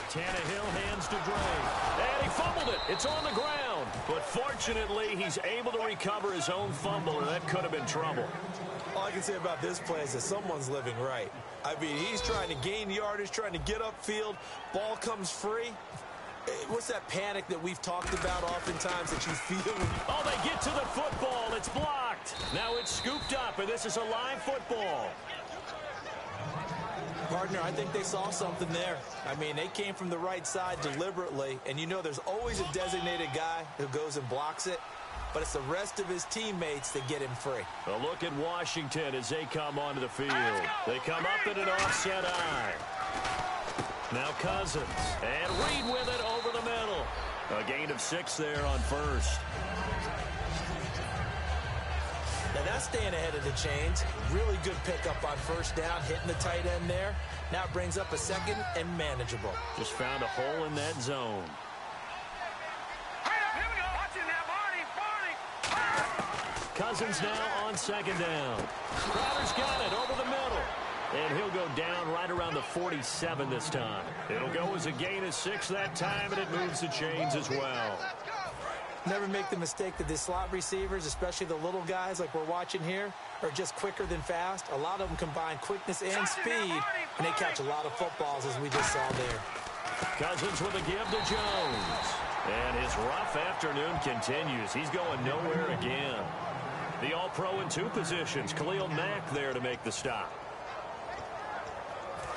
Speaker 2: Tannehill hands to Dre. And he fumbled it. It's on the ground. But fortunately, he's able to recover his own fumble, or that could have been trouble.
Speaker 3: All I can say about this play is that someone's living right. I mean, he's trying to gain yardage, trying to get upfield. Ball comes free. What's that panic that we've talked about oftentimes that you feel?
Speaker 2: Oh, they get to the football. It's blocked. Now it's scooped up, and this is a live football.
Speaker 3: Partner, I think they saw something there. I mean, they came from the right side deliberately, and you know there's always a designated guy who goes and blocks it, but it's the rest of his teammates that get him free.
Speaker 2: A look at Washington as they come onto the field. They come up in an offset eye. Now Cousins, and Reed with it over the middle. A gain of 6 there on first.
Speaker 3: Now that's staying ahead of the chains. Really good pickup on first down, hitting the tight end there. Now it brings up a 2nd and manageable.
Speaker 2: Just found a hole in that zone.
Speaker 6: Here we go. Watch it now, Barney.
Speaker 2: Cousins now on 2nd down. Crowder's got it over the middle. And he'll go down right around the 47 this time. It'll go as a gain of 6 that time, and it moves the chains as well.
Speaker 3: Never make the mistake that the slot receivers, especially the little guys like we're watching here, are just quicker than fast. A lot of them combine quickness and speed, and they catch a lot of footballs, as we just saw there.
Speaker 2: Cousins with a give to Jones. And his rough afternoon continues. He's going nowhere again. The All-Pro in 2 positions. Khalil Mack there to make the stop.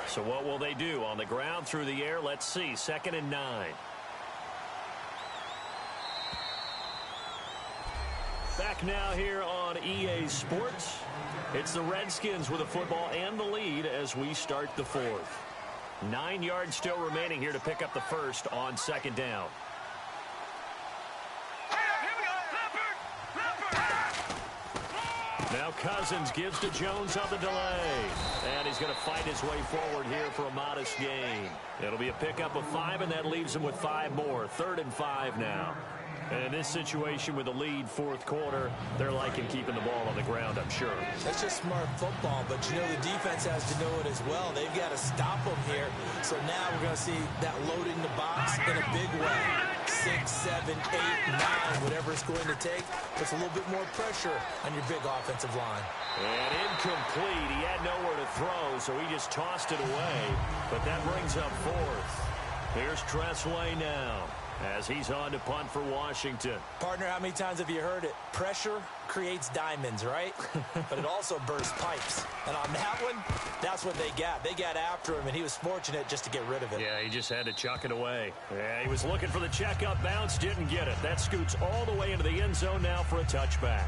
Speaker 2: So what will they do? On the ground, through the air, let's see. 2nd and 9. Back now here on EA Sports. It's the Redskins with the football and the lead as we start the 4th. 9 yards still remaining here to pick up the first on 2nd down. Now Cousins gives to Jones on the delay. And he's going to fight his way forward here for a modest gain. It'll be a pickup of 5, and that leaves him with 5 more. 3rd and 5 now. And in this situation with the lead 4th quarter, they're liking keeping the ball on the ground, I'm sure.
Speaker 3: That's just smart football, but you know the defense has to know it as well. They've got to stop them here. So now we're going to see that loading the box in a big way. 6, 7, 8, 9, whatever it's going to take. Puts a little bit more pressure on your big offensive line.
Speaker 2: And incomplete. He had nowhere to throw, so he just tossed it away. But that brings up 4th. Here's Tressway now, as he's on to punt for Washington.
Speaker 3: Partner, how many times have you heard it? Pressure creates diamonds, right? But it also bursts pipes. And on that one, that's what they got. They got after him, and he was fortunate just to get rid of it.
Speaker 2: Yeah, he just had to chuck it away. Yeah, he was looking for the checkup bounce, didn't get it. That scoots all the way into the end zone now for a touchback.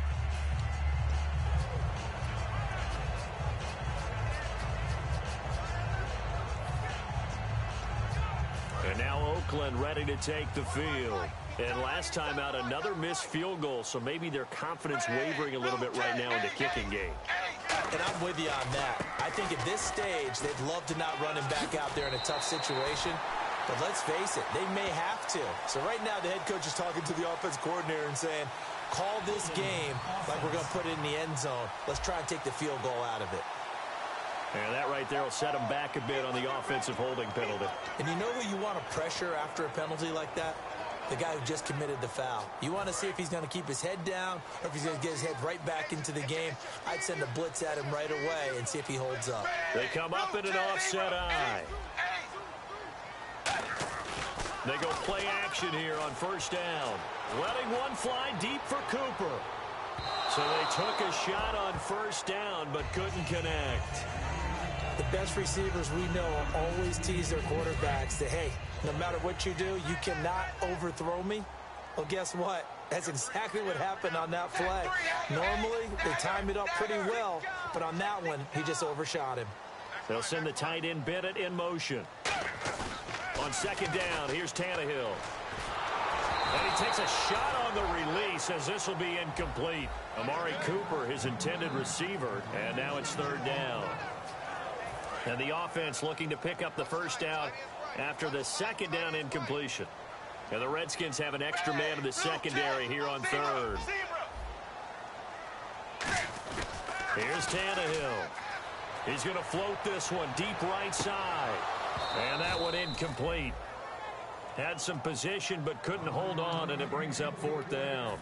Speaker 2: And now Oakland ready to take the field. And last time out, another missed field goal, so maybe their confidence wavering a little bit right now in the kicking game.
Speaker 3: And I'm with you on that. I think at this stage, they'd love to not run him back out there in a tough situation. But let's face it, they may have to. So right now, the head coach is talking to the offense coordinator and saying, call this game like we're going to put it in the end zone. Let's try and take the field goal out of it.
Speaker 2: And that right there will set him back a bit on the offensive holding penalty.
Speaker 3: And you know who you want to pressure after a penalty like that? The guy who just committed the foul. You want to see if he's going to keep his head down or if he's going to get his head right back into the game. I'd send a blitz at him right away and see if he holds up.
Speaker 2: They come up in an offset eye. They go play action here on first down. Letting one fly deep for Cooper. So they took a shot on first down but couldn't connect.
Speaker 3: The best receivers we know always tease their quarterbacks that, hey, no matter what you do, you cannot overthrow me. Well, guess what? That's exactly what happened on that play. Normally, they time it up pretty well, but on that one, he just overshot him.
Speaker 2: They'll send the tight end Bennett in motion. On second down, here's Tannehill. And he takes a shot on the release as this will be incomplete. Amari Cooper, his intended receiver, and now it's third down. And the offense looking to pick up the first down after the second down incompletion. And the Redskins have an extra man in the secondary here on third. Here's Tannehill. He's going to float this one deep right side. And that one incomplete. Had some position but couldn't hold on, and it brings up fourth down.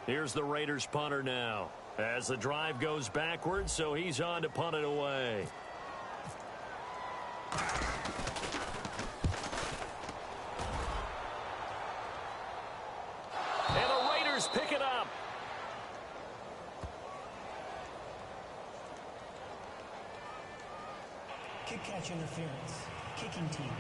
Speaker 2: Here's the Raiders punter now as the drive goes backwards, so he's on to punt it away. And the Raiders pick it up.
Speaker 4: Kick catch interference. Kicking team.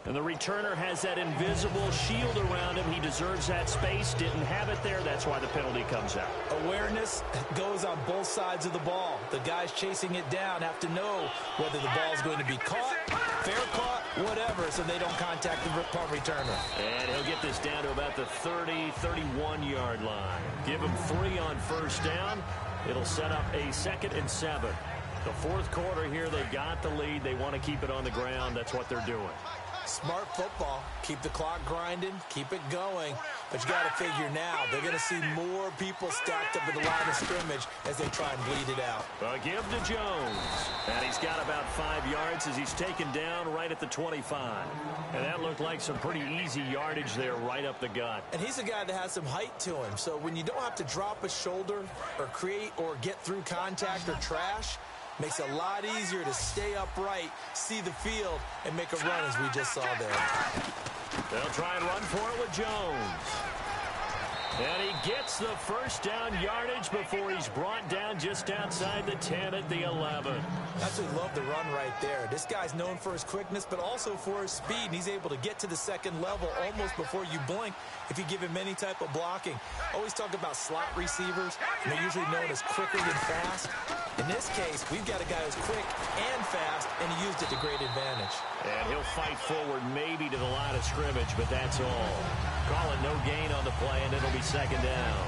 Speaker 2: And the returner has that invisible shield around him. He deserves that space. Didn't have it there. That's why the penalty comes out.
Speaker 3: Awareness goes on both sides of the ball. The guys chasing it down have to know whether the ball is going to be caught, fair caught, whatever, so they don't contact the punt returner.
Speaker 2: And he'll get this down to about the 30, 31-yard line. Give him 3 on first down. It'll set up a 2nd and 7. The fourth quarter here, they've got the lead. They want to keep it on the ground. That's what they're doing.
Speaker 3: Smart football. Keep the clock grinding. Keep it going. But you got to figure now, they're going to see more people stacked up in the line of scrimmage as they try and bleed it out.
Speaker 2: Well, give to Jones. And he's got about 5 yards as he's taken down right at the 25. And that looked like some pretty easy yardage there right up the gut.
Speaker 3: And he's a guy that has some height to him. So when you don't have to drop a shoulder or create or get through contact or trash, makes it a lot easier to stay upright, see the field, and make a run as we just saw there.
Speaker 2: They'll try and run for it with Jones. And he gets the first down yardage before he's brought down just outside the 10 at the 11.
Speaker 3: Absolutely love the run right there. This guy's known for his quickness, but also for his speed. And he's able to get to the second level almost before you blink if you give him any type of blocking. Always talk about slot receivers, and they're usually known as quicker than fast. In this case, we've got a guy who's quick and fast, and he used it to great advantage.
Speaker 2: And he'll fight forward maybe to the line of scrimmage, but that's all. Call it no gain on the play, and it'll be second down.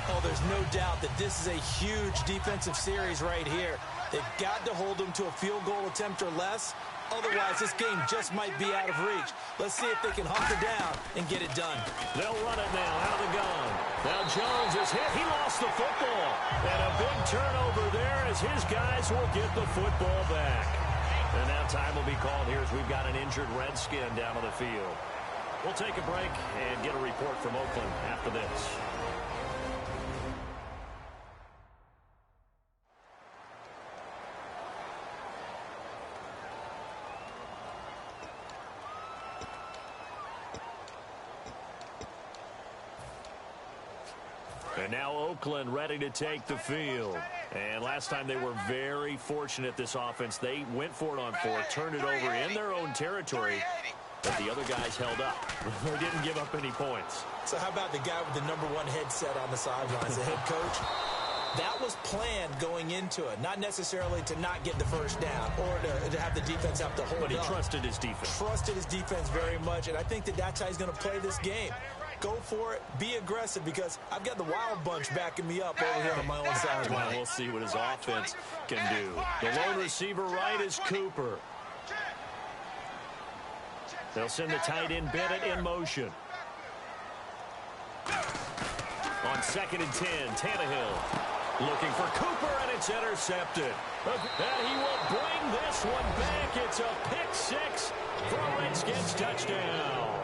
Speaker 3: Oh, there's no doubt that this is a huge defensive series right here. They've got to hold them to a field goal attempt or less. Otherwise, this game just might be out of reach. Let's see if they can hunker down and get it done.
Speaker 2: They'll run it now out of the gun. Now Jones is hit. He lost the football. And a big turnover there as his guys will get the football back. And now time will be called here as we've got an injured Redskin down on the field. We'll take a break and get a report from Oakland after this. And now Oakland ready to take the field. And last time they were very fortunate, this offense. They went for it on 4, turned it over in their own territory, but the other guys held up. They didn't give up any points.
Speaker 3: So how about the guy with the #1 headset on the sidelines, the head coach? That was planned going into it, not necessarily to not get the first down or to have the defense have to hold up.
Speaker 2: But he trusted his defense.
Speaker 3: Trusted his defense very much, and I think that that's how he's going to play this game. Go for it. Be aggressive because I've got the wild bunch backing me up over here on my own sideline.
Speaker 2: Well, we'll see what his offense can do. The lone receiver right is Cooper. They'll send the tight end Bennett in motion. On 2nd and 10, Tannehill looking for Cooper, and it's intercepted. And he will bring this one back. It's a pick 6 for a Redskins touchdown.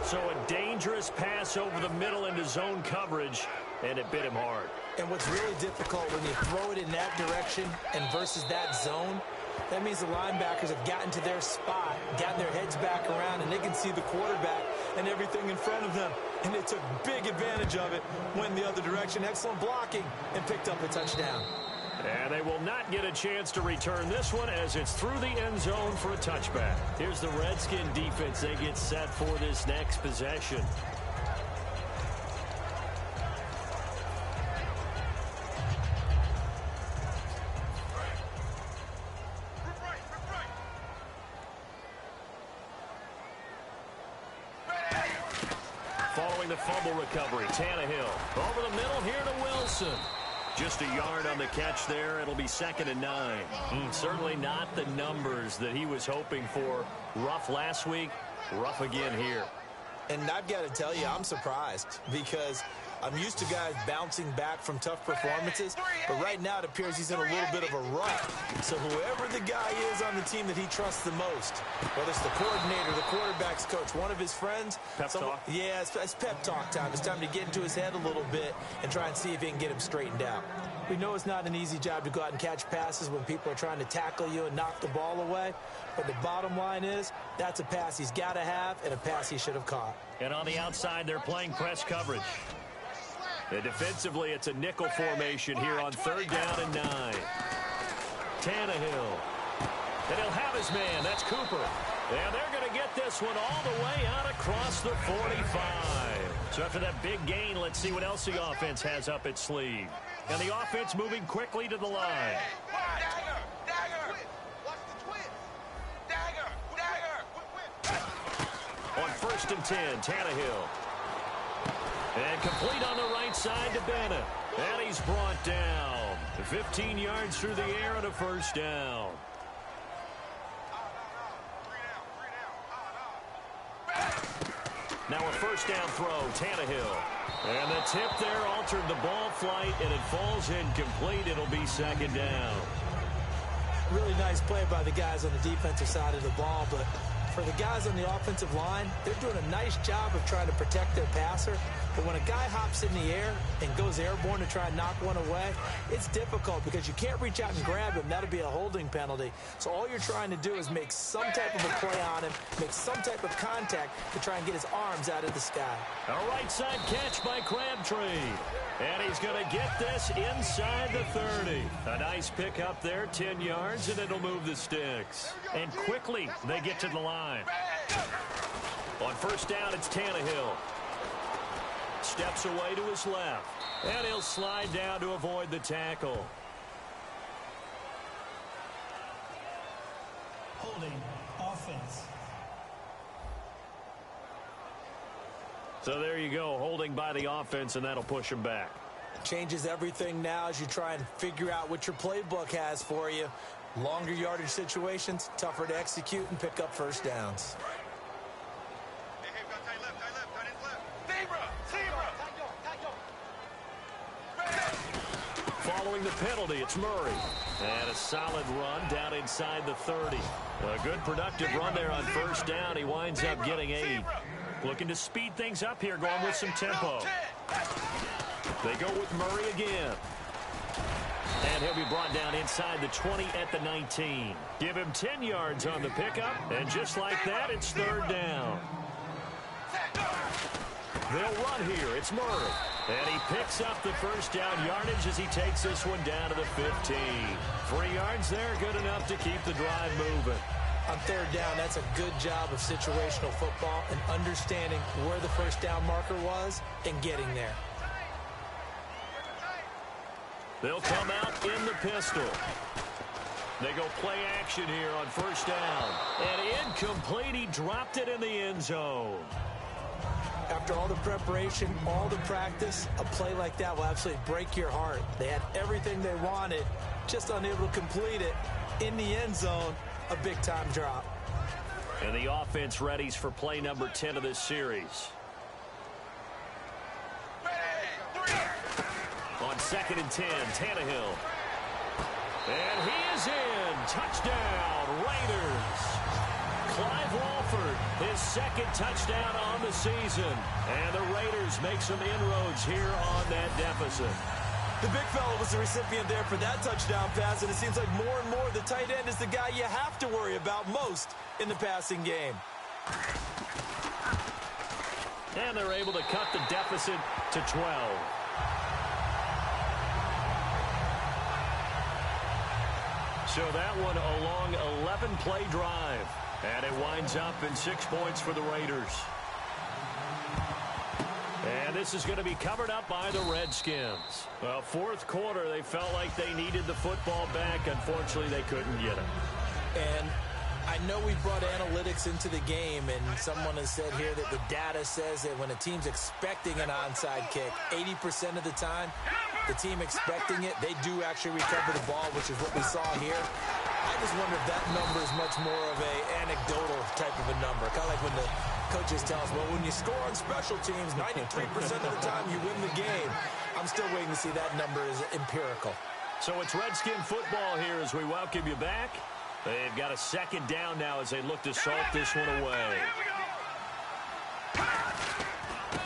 Speaker 2: So a dangerous pass over the middle into zone coverage, and it bit him hard.
Speaker 3: And what's really difficult when you throw it in that direction and versus that zone, that means the linebackers have gotten to their spot, gotten their heads back around, and they can see the quarterback and everything in front of them. And they took big advantage of it, went the other direction, excellent blocking, and picked up a touchdown.
Speaker 2: And they will not get a chance to return this one as it's through the end zone for a touchback. Here's the Redskin defense. They get set for this next possession. Following the fumble recovery, Tannehill over the middle here to Wilson. Just a yard on the catch there. It'll be 2nd and 9. Certainly not the numbers that he was hoping for. Rough last week, rough again here.
Speaker 3: And I've got to tell you, I'm surprised because I'm used to guys bouncing back from tough performances, but right now it appears he's in a little bit of a rut. So whoever the guy is on the team that he trusts the most, whether it's the coordinator, the quarterback's coach, one of his friends.
Speaker 2: Pep talk?
Speaker 3: Yeah, it's pep talk time. It's time to get into his head a little bit and try and see if he can get him straightened out. We know it's not an easy job to go out and catch passes when people are trying to tackle you and knock the ball away. But the bottom line is that's a pass he's got to have and a pass he should have caught.
Speaker 2: And on the outside, they're playing press coverage. And defensively, it's a nickel formation here on 3rd down and 9. Tannehill. And he'll have his man. That's Cooper. And they're going to get this one all the way out across the 45. So after that big gain, let's see what else the offense has up its sleeve. And the offense moving quickly to the line. On 1st and 10, Tannehill. And complete on the right side to Bennett. And he's brought down. 15 yards through the air and a 1st down. Now a 1st down throw, Tannehill. And the tip there altered the ball flight, and it falls incomplete. It'll be 2nd down.
Speaker 3: Really nice play by the guys on the defensive side of the ball, but for the guys on the offensive line, they're doing a nice job of trying to protect their passer. But when a guy hops in the air and goes airborne to try and knock one away, it's difficult because you can't reach out and grab him. That'll be a holding penalty. So all you're trying to do is make some type of a play on him, make some type of contact to try and get his arms out of the sky.
Speaker 2: A right side catch by Crabtree. And he's going to get this inside the 30. A nice pick up there, 10 yards, and it'll move the sticks. And quickly, they get to the line. On 1st down, it's Tannehill. Steps away to his left. And he'll slide down to avoid the tackle.
Speaker 4: Holding offense.
Speaker 2: So there you go, holding by the offense, and that'll push him back.
Speaker 3: Changes everything now as you try and figure out what your playbook has for you. Longer yardage situations, tougher to execute and pick up 1st downs.
Speaker 2: Following the penalty, it's Murray. And a solid run down inside the 30. A good productive run there on 1st down. He winds up getting 8. Looking to speed things up here, going with some tempo. They go with Murray again. And he'll be brought down inside the 20 at the 19. Give him 10 yards on the pickup. And just like that, it's 3rd down. They'll run here. It's Murray. And he picks up the 1st down yardage as he takes this one down to the 15. 3 yards there, good enough to keep the drive moving.
Speaker 3: On 3rd down, that's a good job of situational football and understanding where the 1st down marker was and getting there.
Speaker 2: They'll come out in the pistol. They go play action here on 1st down. And incomplete. He dropped it in the end zone.
Speaker 3: After all the preparation, all the practice, a play like that will absolutely break your heart. They had everything they wanted, just unable to complete it. In the end zone, a big-time drop.
Speaker 2: And the offense readies for play number 10 of this series. On 2nd and 10, Tannehill. And he is in. Touchdown, Raiders. Clive Walford, his 2nd touchdown on the season. And the Raiders make some inroads here on that deficit.
Speaker 3: The big fella was the recipient there for that touchdown pass, and it seems like more and more the tight end is the guy you have to worry about most in the passing game.
Speaker 2: And they're able to cut the deficit to 12. So that one a long 11-play drive. And it winds up in 6 points for the Raiders. And this is going to be covered up by the Redskins. Well, 4th quarter, they felt like they needed the football back. Unfortunately, they couldn't get it.
Speaker 3: And I know we brought analytics into the game, and someone has said here that the data says that when a team's expecting an onside kick, 80% of the time, the team expecting it, they do actually recover the ball, which is what we saw here. I just wonder if that number is much more of a anecdotal type of a number. Kind of like when the coaches tell us, well, when you score on special teams, 93% of the time you win the game. I'm still waiting to see that number is empirical.
Speaker 2: So it's Redskin football here as we welcome you back. They've got a second down now as they look to salt this one away.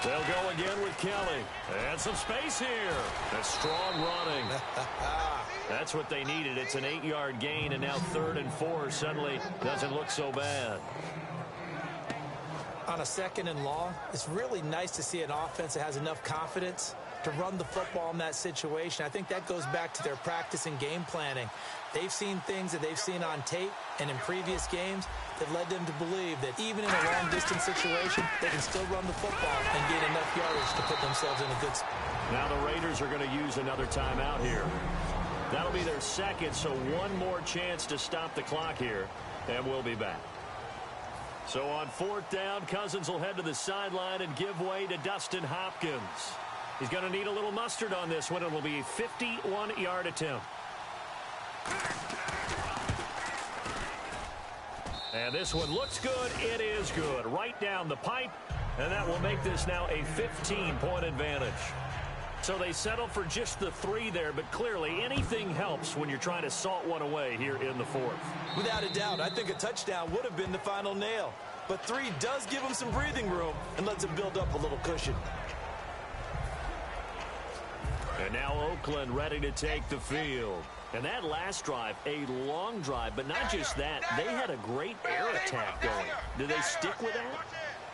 Speaker 2: They'll go again with Kelly. And some space here. That's strong running. That's what they needed. It's an 8-yard gain, and now 3rd and 4 suddenly doesn't look so bad.
Speaker 3: On a 2nd and long, it's really nice to see an offense that has enough confidence to run the football in that situation. I think that goes back to their practice and game planning. They've seen things that they've seen on tape and in previous games that led them to believe that even in a long-distance situation, they can still run the football and gain enough yardage to put themselves in a good spot.
Speaker 2: Now the Raiders are going to use another timeout here. That'll be their second, so one more chance to stop the clock here, and we'll be back. So on 4th down, Cousins will head to the sideline and give way to Dustin Hopkins. He's going to need a little mustard on this one. It will be a 51-yard attempt. And this one looks good. It is good. Right down the pipe. And that will make this now a 15-point advantage. So they settle for just the 3 there, but clearly anything helps when you're trying to salt one away here in the 4th.
Speaker 3: Without a doubt, I think a touchdown would have been the final nail. But 3 does give them some breathing room and lets them build up a little cushion.
Speaker 2: And now Oakland ready to take the field. And that last drive, a long drive, but not just that. They had a great air attack going. Do they stick with that?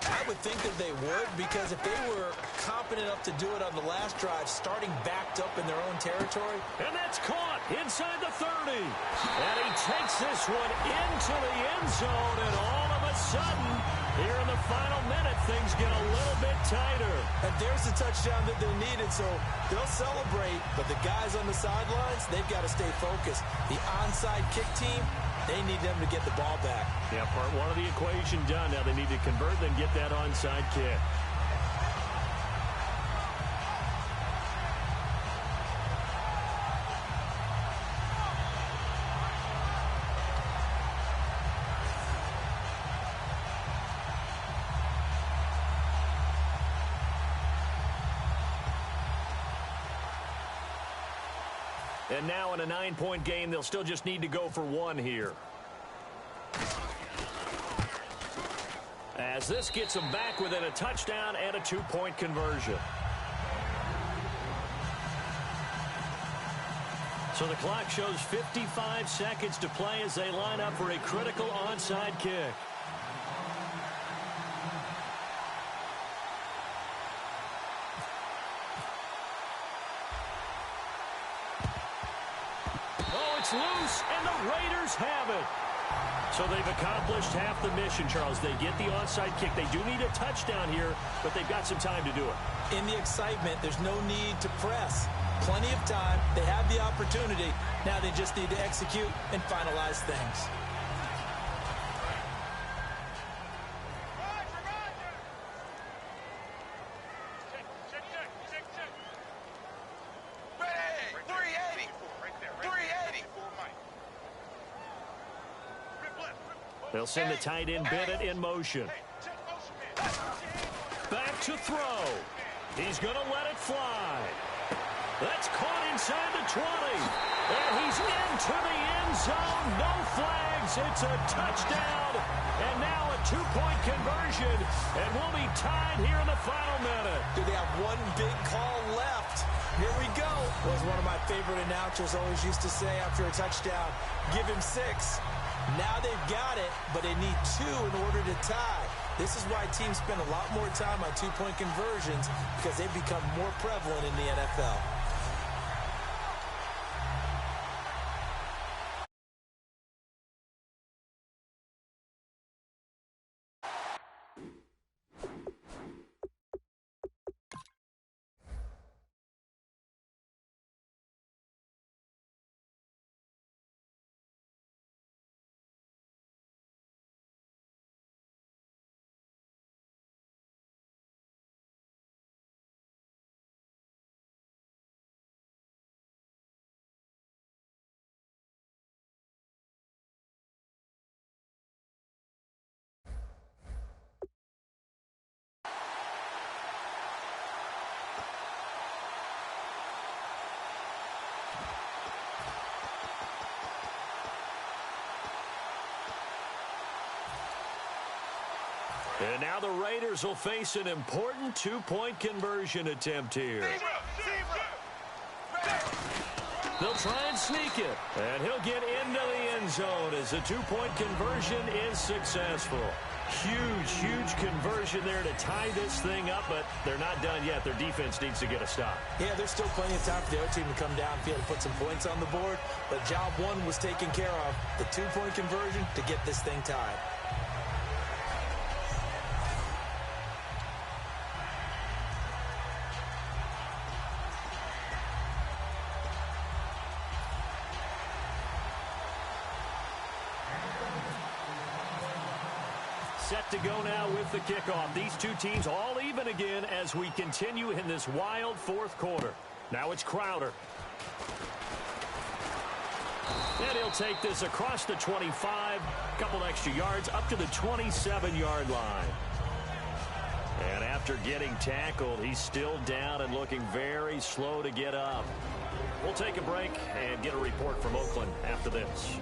Speaker 3: I would think that they would, because if they were competent enough to do it on the last drive, starting backed up in their own territory.
Speaker 2: And that's caught inside the 30. And he takes this one into the end zone, and all of a sudden, here in the final minute, things get a little bit tighter.
Speaker 3: And there's the touchdown that they needed, so they'll celebrate. But the guys on the sidelines, they've got to stay focused. The onside kick team, they need them to get the ball back.
Speaker 2: Yeah, part 1 of the equation done. Now they need to convert, then get that onside kick. And now in a 9-point game, they'll still just need to go for 1 here. As this gets them back within a touchdown and a 2-point conversion. So the clock shows 55 seconds to play as they line up for a critical onside kick. Loose, and the Raiders have it. So they've accomplished half the mission, Charles. They get the onside kick. They do need a touchdown here, but they've got some time to do it.
Speaker 3: In the excitement, there's no need to press. Plenty of time. They have the opportunity. Now they just need to execute and finalize things.
Speaker 2: They'll send the tight end Bennett in motion. Back to throw. He's going to let it fly. That's caught inside the 20. And he's into the end zone. No flags. It's a touchdown. And now a 2-point conversion. And we'll be tied here in the final minute.
Speaker 3: Do they have one big call left? Here we go. Was one of my favorite announcers always used to say after a touchdown, give him 6. Now they've got it, but they need 2 in order to tie. This is why teams spend a lot more time on 2-point conversions, because they've become more prevalent in the NFL.
Speaker 2: And now the Raiders will face an important two-point conversion attempt here. They'll try and sneak it, and he'll get into the end zone as the two-point conversion is successful. Huge conversion there to tie this thing up, but they're not done yet. Their defense needs to get a stop.
Speaker 3: Yeah, there's still plenty of time for the other team to come downfield and put some points on the board, but job one was taken care of. The two-point conversion to get this thing tied.
Speaker 2: Set to go now with the kickoff. These two teams all even again as we continue in this wild fourth quarter. Now it's Crowder. And he'll take this across the 25, a couple extra yards up to the 27-yard line. And after getting tackled, he's still down and looking very slow to get up. We'll take a break and get a report from Oakland after this.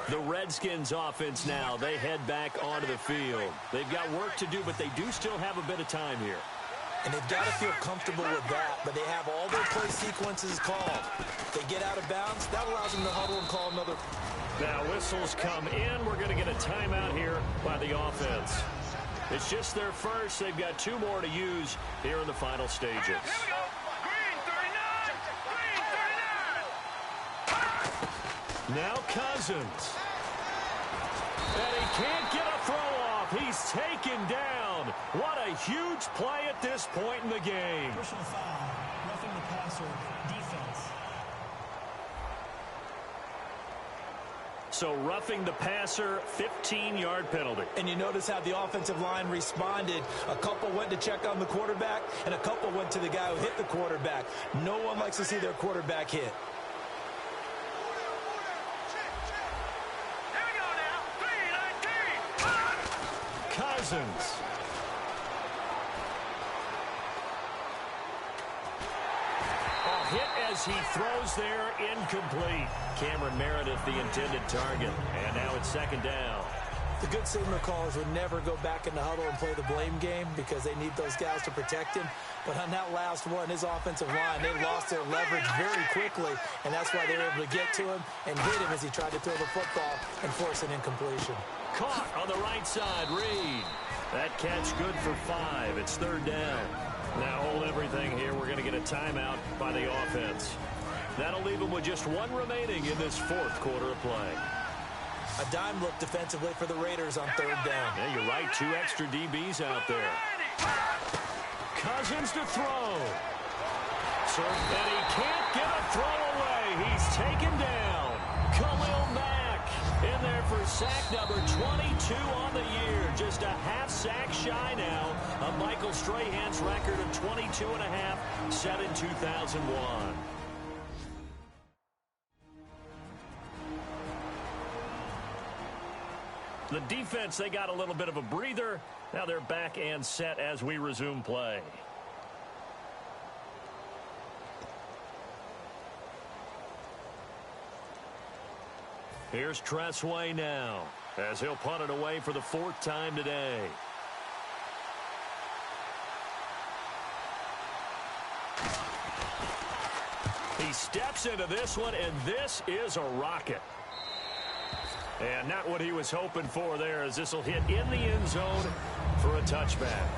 Speaker 2: The Redskins offense now, they head back onto the field. They've got work to do, but they do still have a bit of time here.
Speaker 3: And they've got to feel comfortable with that, but they have all their play sequences called. If they get out of bounds, that allows them to huddle and call another.
Speaker 2: Now whistles come in. We're going to get a timeout here by the offense. It's just their first. They've got two more to use here in the final stages.
Speaker 6: Here we go. Green 39.
Speaker 2: Now Cousins. And he can't get a throw off. He's taken down. What a huge play at this point in the game.
Speaker 4: Personal foul, roughing the passer, defense.
Speaker 2: So roughing the passer, 15-yard penalty.
Speaker 3: And you notice how the offensive line responded. A couple went to check on the quarterback, and a couple went to the guy who hit the quarterback. No one likes to see their quarterback hit.
Speaker 2: Cousins. A hit as he throws there, incomplete. Cameron Meredith, the intended target. And now it's second down.
Speaker 3: The good signal callers would never go back in the huddle and play the blame game because they need those guys to protect him. But on that last one, his offensive line, they lost their leverage very quickly, and that's why they were able to get to him and hit him as he tried to throw the football and force an incompletion.
Speaker 2: Caught on the right side, Reed. That catch good for 5. It's third down. Now hold everything here. We're going to get a timeout by the offense. That'll leave them with just one remaining in this fourth quarter of play.
Speaker 3: A dime look defensively for the Raiders on third down.
Speaker 2: Yeah, you're right. 2 extra DBs out there. Cousins to throw. And he can't get a throw away. He's taken down. Khalil Mack in there for sack number 22 on the year. Just a half sack shy now of Michael Strahan's record of 22.5 set in 2001. The defense, they got a little bit of a breather. Now they're back and set as we resume play. Here's Tressway now as he'll punt it away for the 4th time today. He steps into this one, and this is a rocket. And not what he was hoping for there, as this will hit in the end zone for a touchback.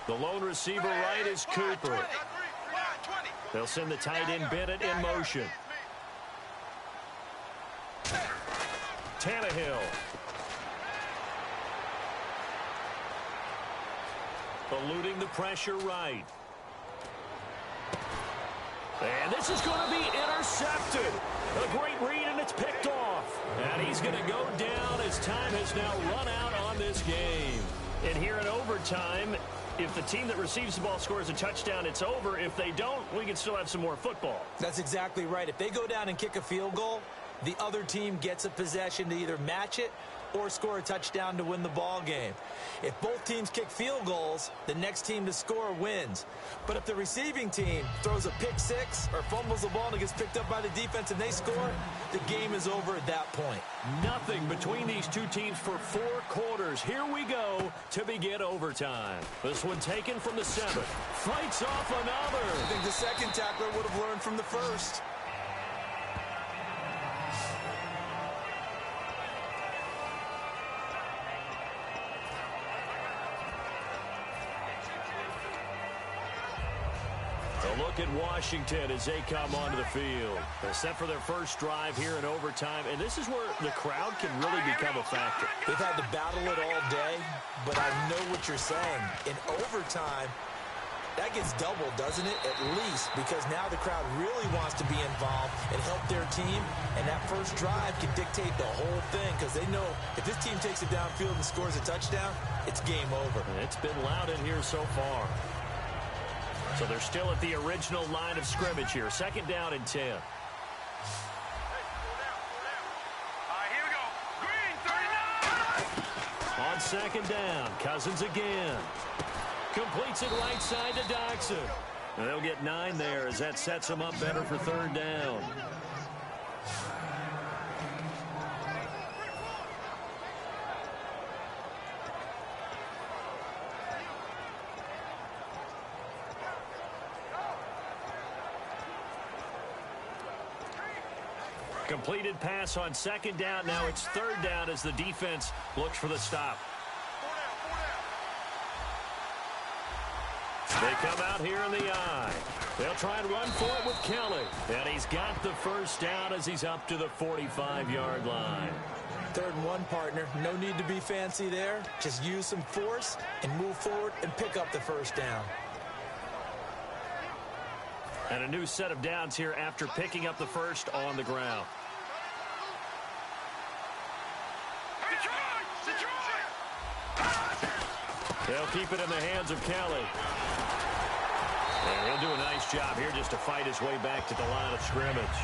Speaker 2: The lone receiver right is Cooper. They'll send the tight end Bennett in motion. Tannehill. Eluding the pressure right. And this is going to be intercepted. A great read, and it's picked off. And he's going to go down as time has now run out on this game. And here in overtime, if the team that receives the ball scores a touchdown, it's over. If they don't, we can still have some more football.
Speaker 3: That's exactly right. If they go down and kick a field goal, the other team gets a possession to either match it or score a touchdown to win the ball game. If both teams kick field goals, the next team to score wins. But if the receiving team throws a pick six or fumbles the ball and it gets picked up by the defense and they score, the game is over at that point.
Speaker 2: Nothing between these two teams for 4 quarters. Here we go to begin overtime. This one taken from the 7th. Fights off another.
Speaker 3: I think the second tackler would have learned from the first.
Speaker 2: A look at Washington as they come onto the field. They're set for their first drive here in overtime, and this is where the crowd can really become a factor.
Speaker 3: They've had to battle it all day, but I know what you're saying. In overtime, that gets doubled, doesn't it? At least, because now the crowd really wants to be involved and help their team, and that first drive can dictate the whole thing because they know if this team takes it downfield and scores a touchdown, it's game over.
Speaker 2: And it's been loud in here so far. So they're still at the original line of scrimmage here. 2nd down and 10.
Speaker 6: Here we go. Green, 39.
Speaker 2: On 2nd down, Cousins again. Completes it right side to Doxson. And they'll get 9 there as that sets them up better for 3rd down. Completed pass on 2nd down. Now it's 3rd down as the defense looks for the stop. They come out here in the eye. They'll try and run for it with Kelly. And he's got the first down as he's up to the 45-yard line.
Speaker 3: 3rd and 1, partner. No need to be fancy there. Just use some force and move forward and pick up the first down.
Speaker 2: And a new set of downs here after picking up the first on the ground. They'll keep it in the hands of Kelly. And he'll do a nice job here just to fight his way back to the line of scrimmage.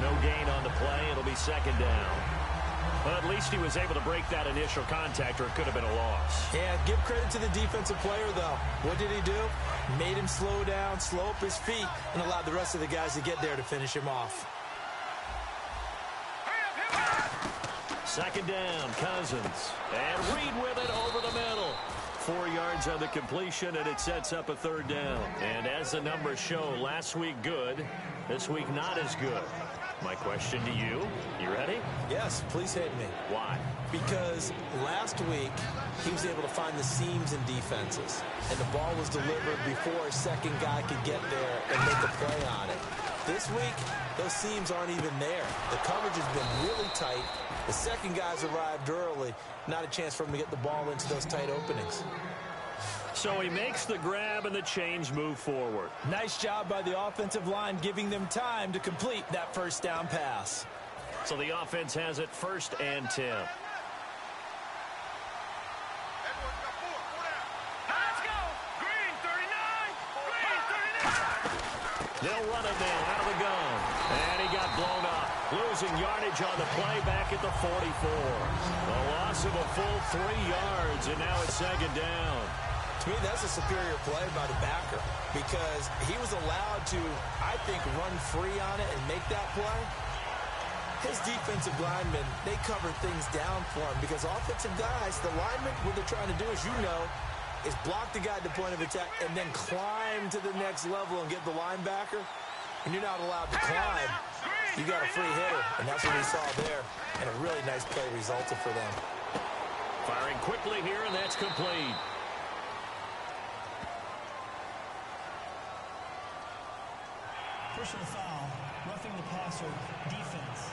Speaker 2: No gain on the play. It'll be 2nd down. Well, at least he was able to break that initial contact, or it could have been a loss.
Speaker 3: Yeah, give credit to the defensive player, though. What did he do? Made him slow down, slow up his feet, and allowed the rest of the guys to get there to finish him off.
Speaker 2: 2nd down, Cousins. And Reed with it over the middle. 4 yards on the completion, and it sets up a 3rd down. And as the numbers show, last week good, this week not as good. My question to you, you ready?
Speaker 3: Yes, please hit me.
Speaker 2: Why?
Speaker 3: Because last week, he was able to find the seams in defenses, and the ball was delivered before a second guy could get there and make a play on it. This week, those seams aren't even there. The coverage has been really tight. The second guy's arrived early. Not a chance for him to get the ball into those tight openings.
Speaker 2: So he makes the grab and the chains move forward.
Speaker 3: Nice job by the offensive line giving them time to complete that first down pass.
Speaker 2: So the offense has it 1st and 10.
Speaker 6: Let's go. Green, 39. Green, 39.
Speaker 2: They'll run it now out of the gun. And he got blown up. Losing yardage on the play back at the 44. A loss of a full 3 yards, and now it's 2nd down.
Speaker 3: To me, that's a superior play by the backer because he was allowed to, I think, run free on it and make that play. His defensive linemen, they cover things down for him because offensive guys, the linemen, what they're trying to do, as you know, is block the guy at the point of attack and then climb to the next level and get the linebacker. And you're not allowed to climb. You got a free hitter, and that's what we saw there. And a really nice play resulted for them.
Speaker 2: Firing quickly here, and that's complete.
Speaker 4: Personal foul, roughing the passer, defense.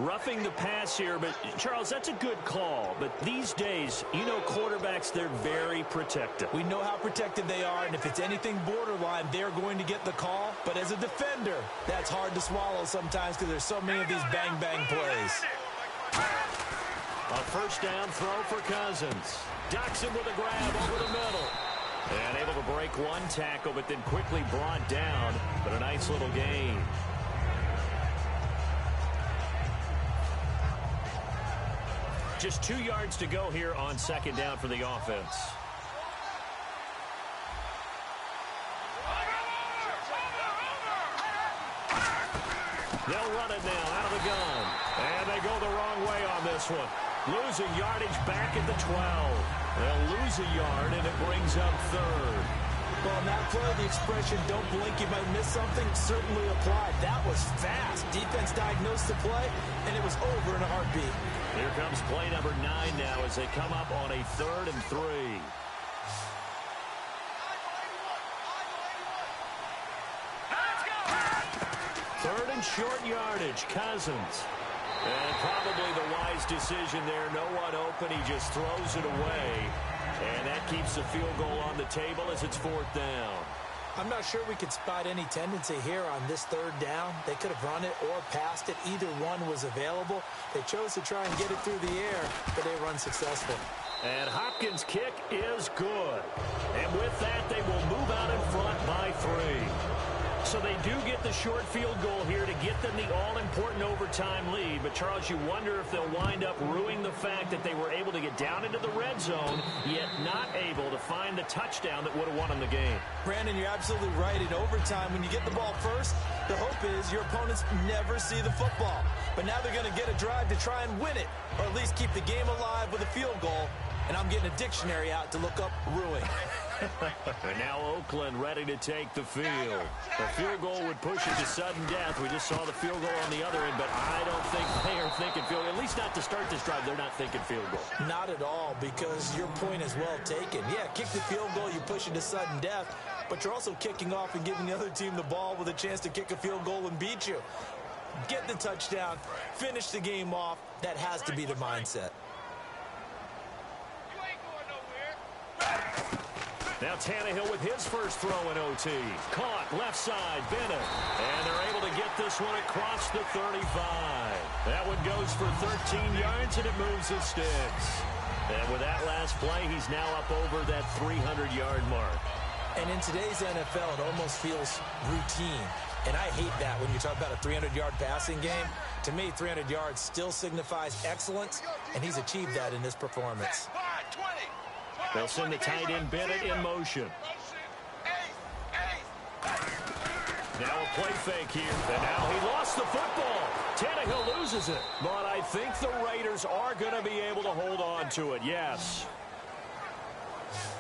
Speaker 2: Roughing the pass here, but Charles, that's a good call. But these days, you know quarterbacks, they're very protective.
Speaker 3: We know how protected they are, and if it's anything borderline, they're going to get the call. But as a defender, that's hard to swallow sometimes because there's so many of these bang-bang plays.
Speaker 2: A 1st down throw for Cousins. Doxson with a grab over the middle. And able to break one tackle, but then quickly brought down. But a nice little gain. Just 2 yards to go here on second down for the offense. They'll run it now out of the gun. And they go the wrong way on this one. Losing yardage back at the 12. They'll lose a yard, and it brings up third.
Speaker 3: Well, in that play, the expression, don't blink, you might miss something, certainly applied. That was fast. Defense diagnosed the play, and it was over in a heartbeat.
Speaker 2: Here comes play number 9 now as they come up on a 3rd and 3. Third and short yardage, Cousins. And probably the wise decision there. No one open. He just throws it away. And that keeps the field goal on the table as it's 4th down.
Speaker 3: I'm not sure we could spot any tendency here on this 3rd down. They could have run it or passed it. Either one was available. They chose to try and get it through the air, but they were unsuccessful.
Speaker 2: And Hopkins' kick is good. And with that, they will move out in front by 3. So they do get the short field goal here to get them the all-important overtime lead. But, Charles, you wonder if they'll wind up ruining the fact that they were able to get down into the red zone, yet not able to find the touchdown that would have won them the game.
Speaker 3: Brandon, you're absolutely right. In overtime, when you get the ball first, the hope is your opponents never see the football. But now they're going to get a drive to try and win it, or at least keep the game alive with a field goal. And I'm getting a dictionary out to look up ruin.
Speaker 2: And now Oakland ready to take the field. The field goal would push it to sudden death. We just saw the field goal on the other end, but I don't think they are thinking field goal. At least not to start this drive. They're not thinking field goal.
Speaker 3: Not at all, because your point is well taken. Yeah, kick the field goal, you push it to sudden death, but you're also kicking off and giving the other team the ball with a chance to kick a field goal and beat you. Get the touchdown, finish the game off. That has to be the mindset.
Speaker 2: Now Tannehill with his first throw in OT. Caught, left side, Bennett. And they're able to get this one across the 35. That one goes for 13 yards, and it moves the sticks. And with that last play, he's now up over that 300-yard mark.
Speaker 3: And in today's NFL, it almost feels routine. And I hate that when you talk about a 300-yard passing game. To me, 300 yards still signifies excellence, and he's achieved that in this performance.
Speaker 2: They'll send the tight end Bennett in motion. Now a play fake here. And now he lost the football. Tannehill loses it. But I think the Raiders are going to be able to hold on to it. Yes.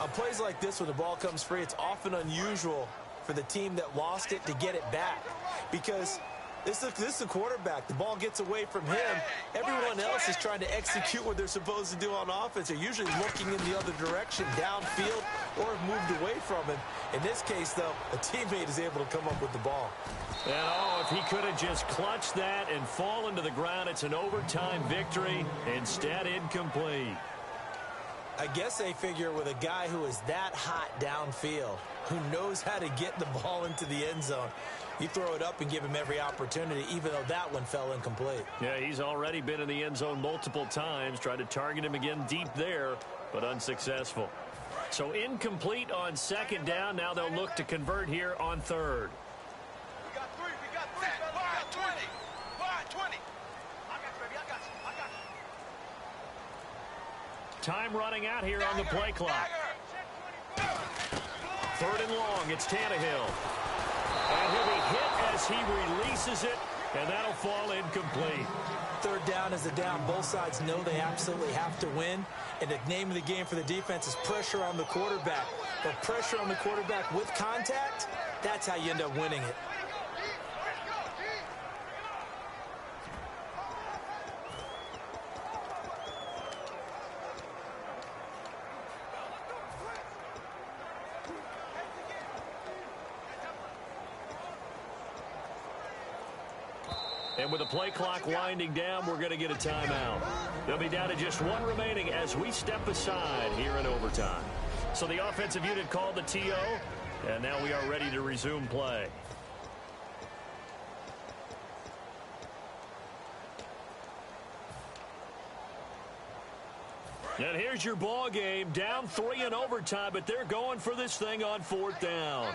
Speaker 3: On plays like this, when the ball comes free, it's often unusual for the team that lost it to get it back. Because this is the quarterback. The ball gets away from him. Everyone else is trying to execute what they're supposed to do on offense. They're usually looking in the other direction, downfield, or have moved away from him. In this case, though, a teammate is able to come up with the ball.
Speaker 2: And, oh, if he could have just clutched that and fallen to the ground, it's an overtime victory. Instead, incomplete.
Speaker 3: I guess they figure with a guy who is that hot downfield, who knows how to get the ball into the end zone, you throw it up and give him every opportunity, even though that one fell incomplete.
Speaker 2: Yeah, he's already been in the end zone multiple times, tried to target him again deep there, but unsuccessful. So incomplete on second down. Now they'll look to convert here on third.
Speaker 6: We got three. 5-20. I got you, baby. I got you.
Speaker 2: Time running out here on the play clock. Third and long. It's Tannehill. And he'll be hit as he releases it, and that'll fall incomplete.
Speaker 3: Third down is the down. Both sides know they absolutely have to win. And the name of the game for the defense is pressure on the quarterback. But pressure on the quarterback with contact, that's how you end up winning it.
Speaker 2: And with the play clock winding down, we're going to get a timeout. They'll be down to just one remaining as we step aside here in overtime. So the offensive unit called the TO, and now we are ready to resume play. And here's your ball game, down 3 in overtime, but they're going for this thing on 4th down.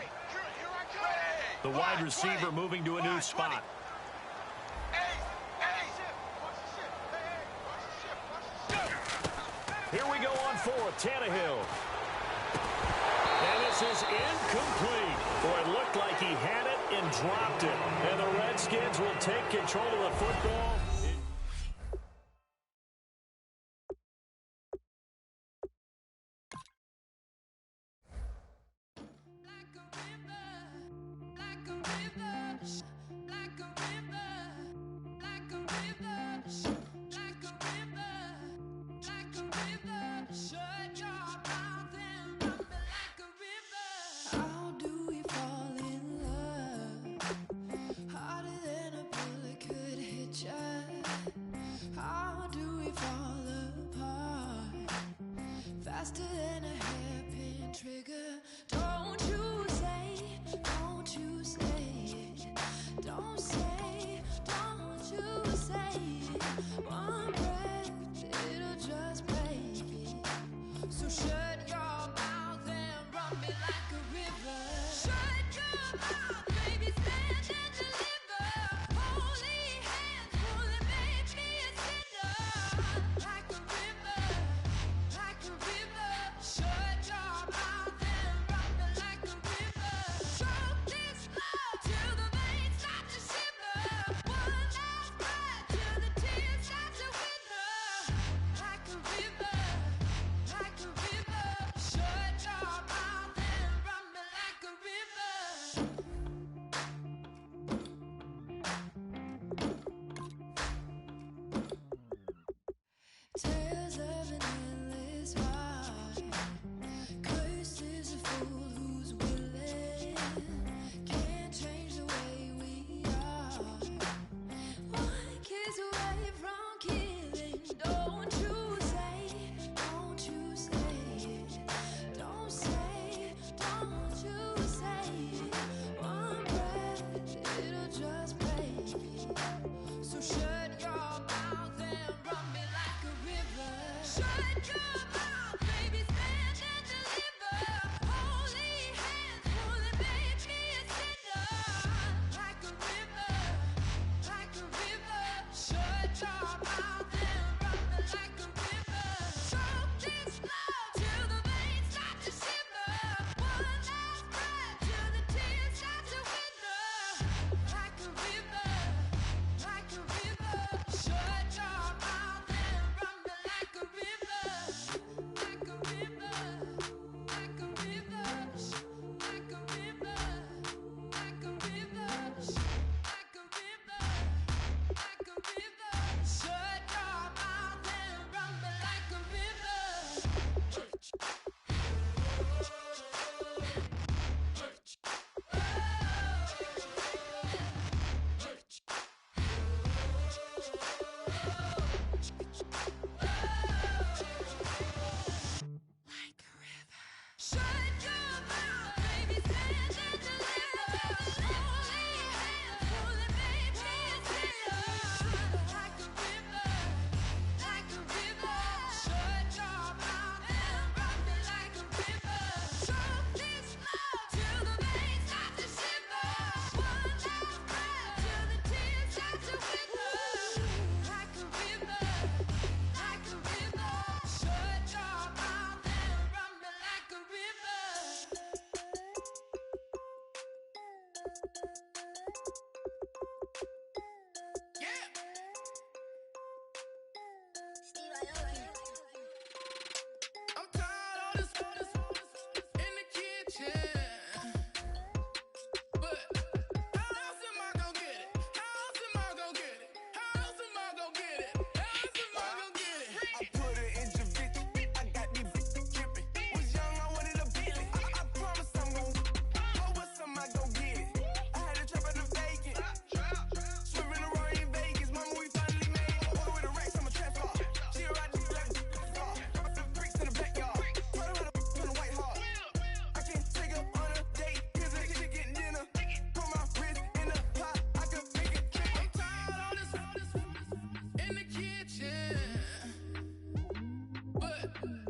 Speaker 2: The wide receiver moving to a new spot. Here we go on 4th, Tannehill. And this is incomplete. Boy, it looked like he had it and dropped it. And the Redskins will take control of the football.
Speaker 7: Faster than a hairpin trigger. Don't you say it. Don't say, don't you say it. One breath, it'll just break it. So shut your mouth and run me like a river. Shut your mouth, baby, stand and deliver. Holy hands, holy, make me a sinner. Like a river, like a river. Shut your mouth and run me like a river. Choke this love till the veins start to shimmer. One last breath till the tears start to wither. Like a river, like a river. Shut your mouth and run me like a river. Tales of an endless ride. Cursed is a fool who's willing. Can't change the way we are. One kiss away from killing. Don't you say it. Don't you say it. Don't say, don't you say it. One breath, it'll just break it. So shut your mouth and run me like a river. Shut your mouth, baby, stand and deliver. Holy hands, holy, make me a sinner. Like a river, like a river. Shut your mouth and run me like a river. Choke this love till the veins start to shimmer. One last breath till the tears start to wither. Like a river, like a river. Shut your mouth and run me like a river. But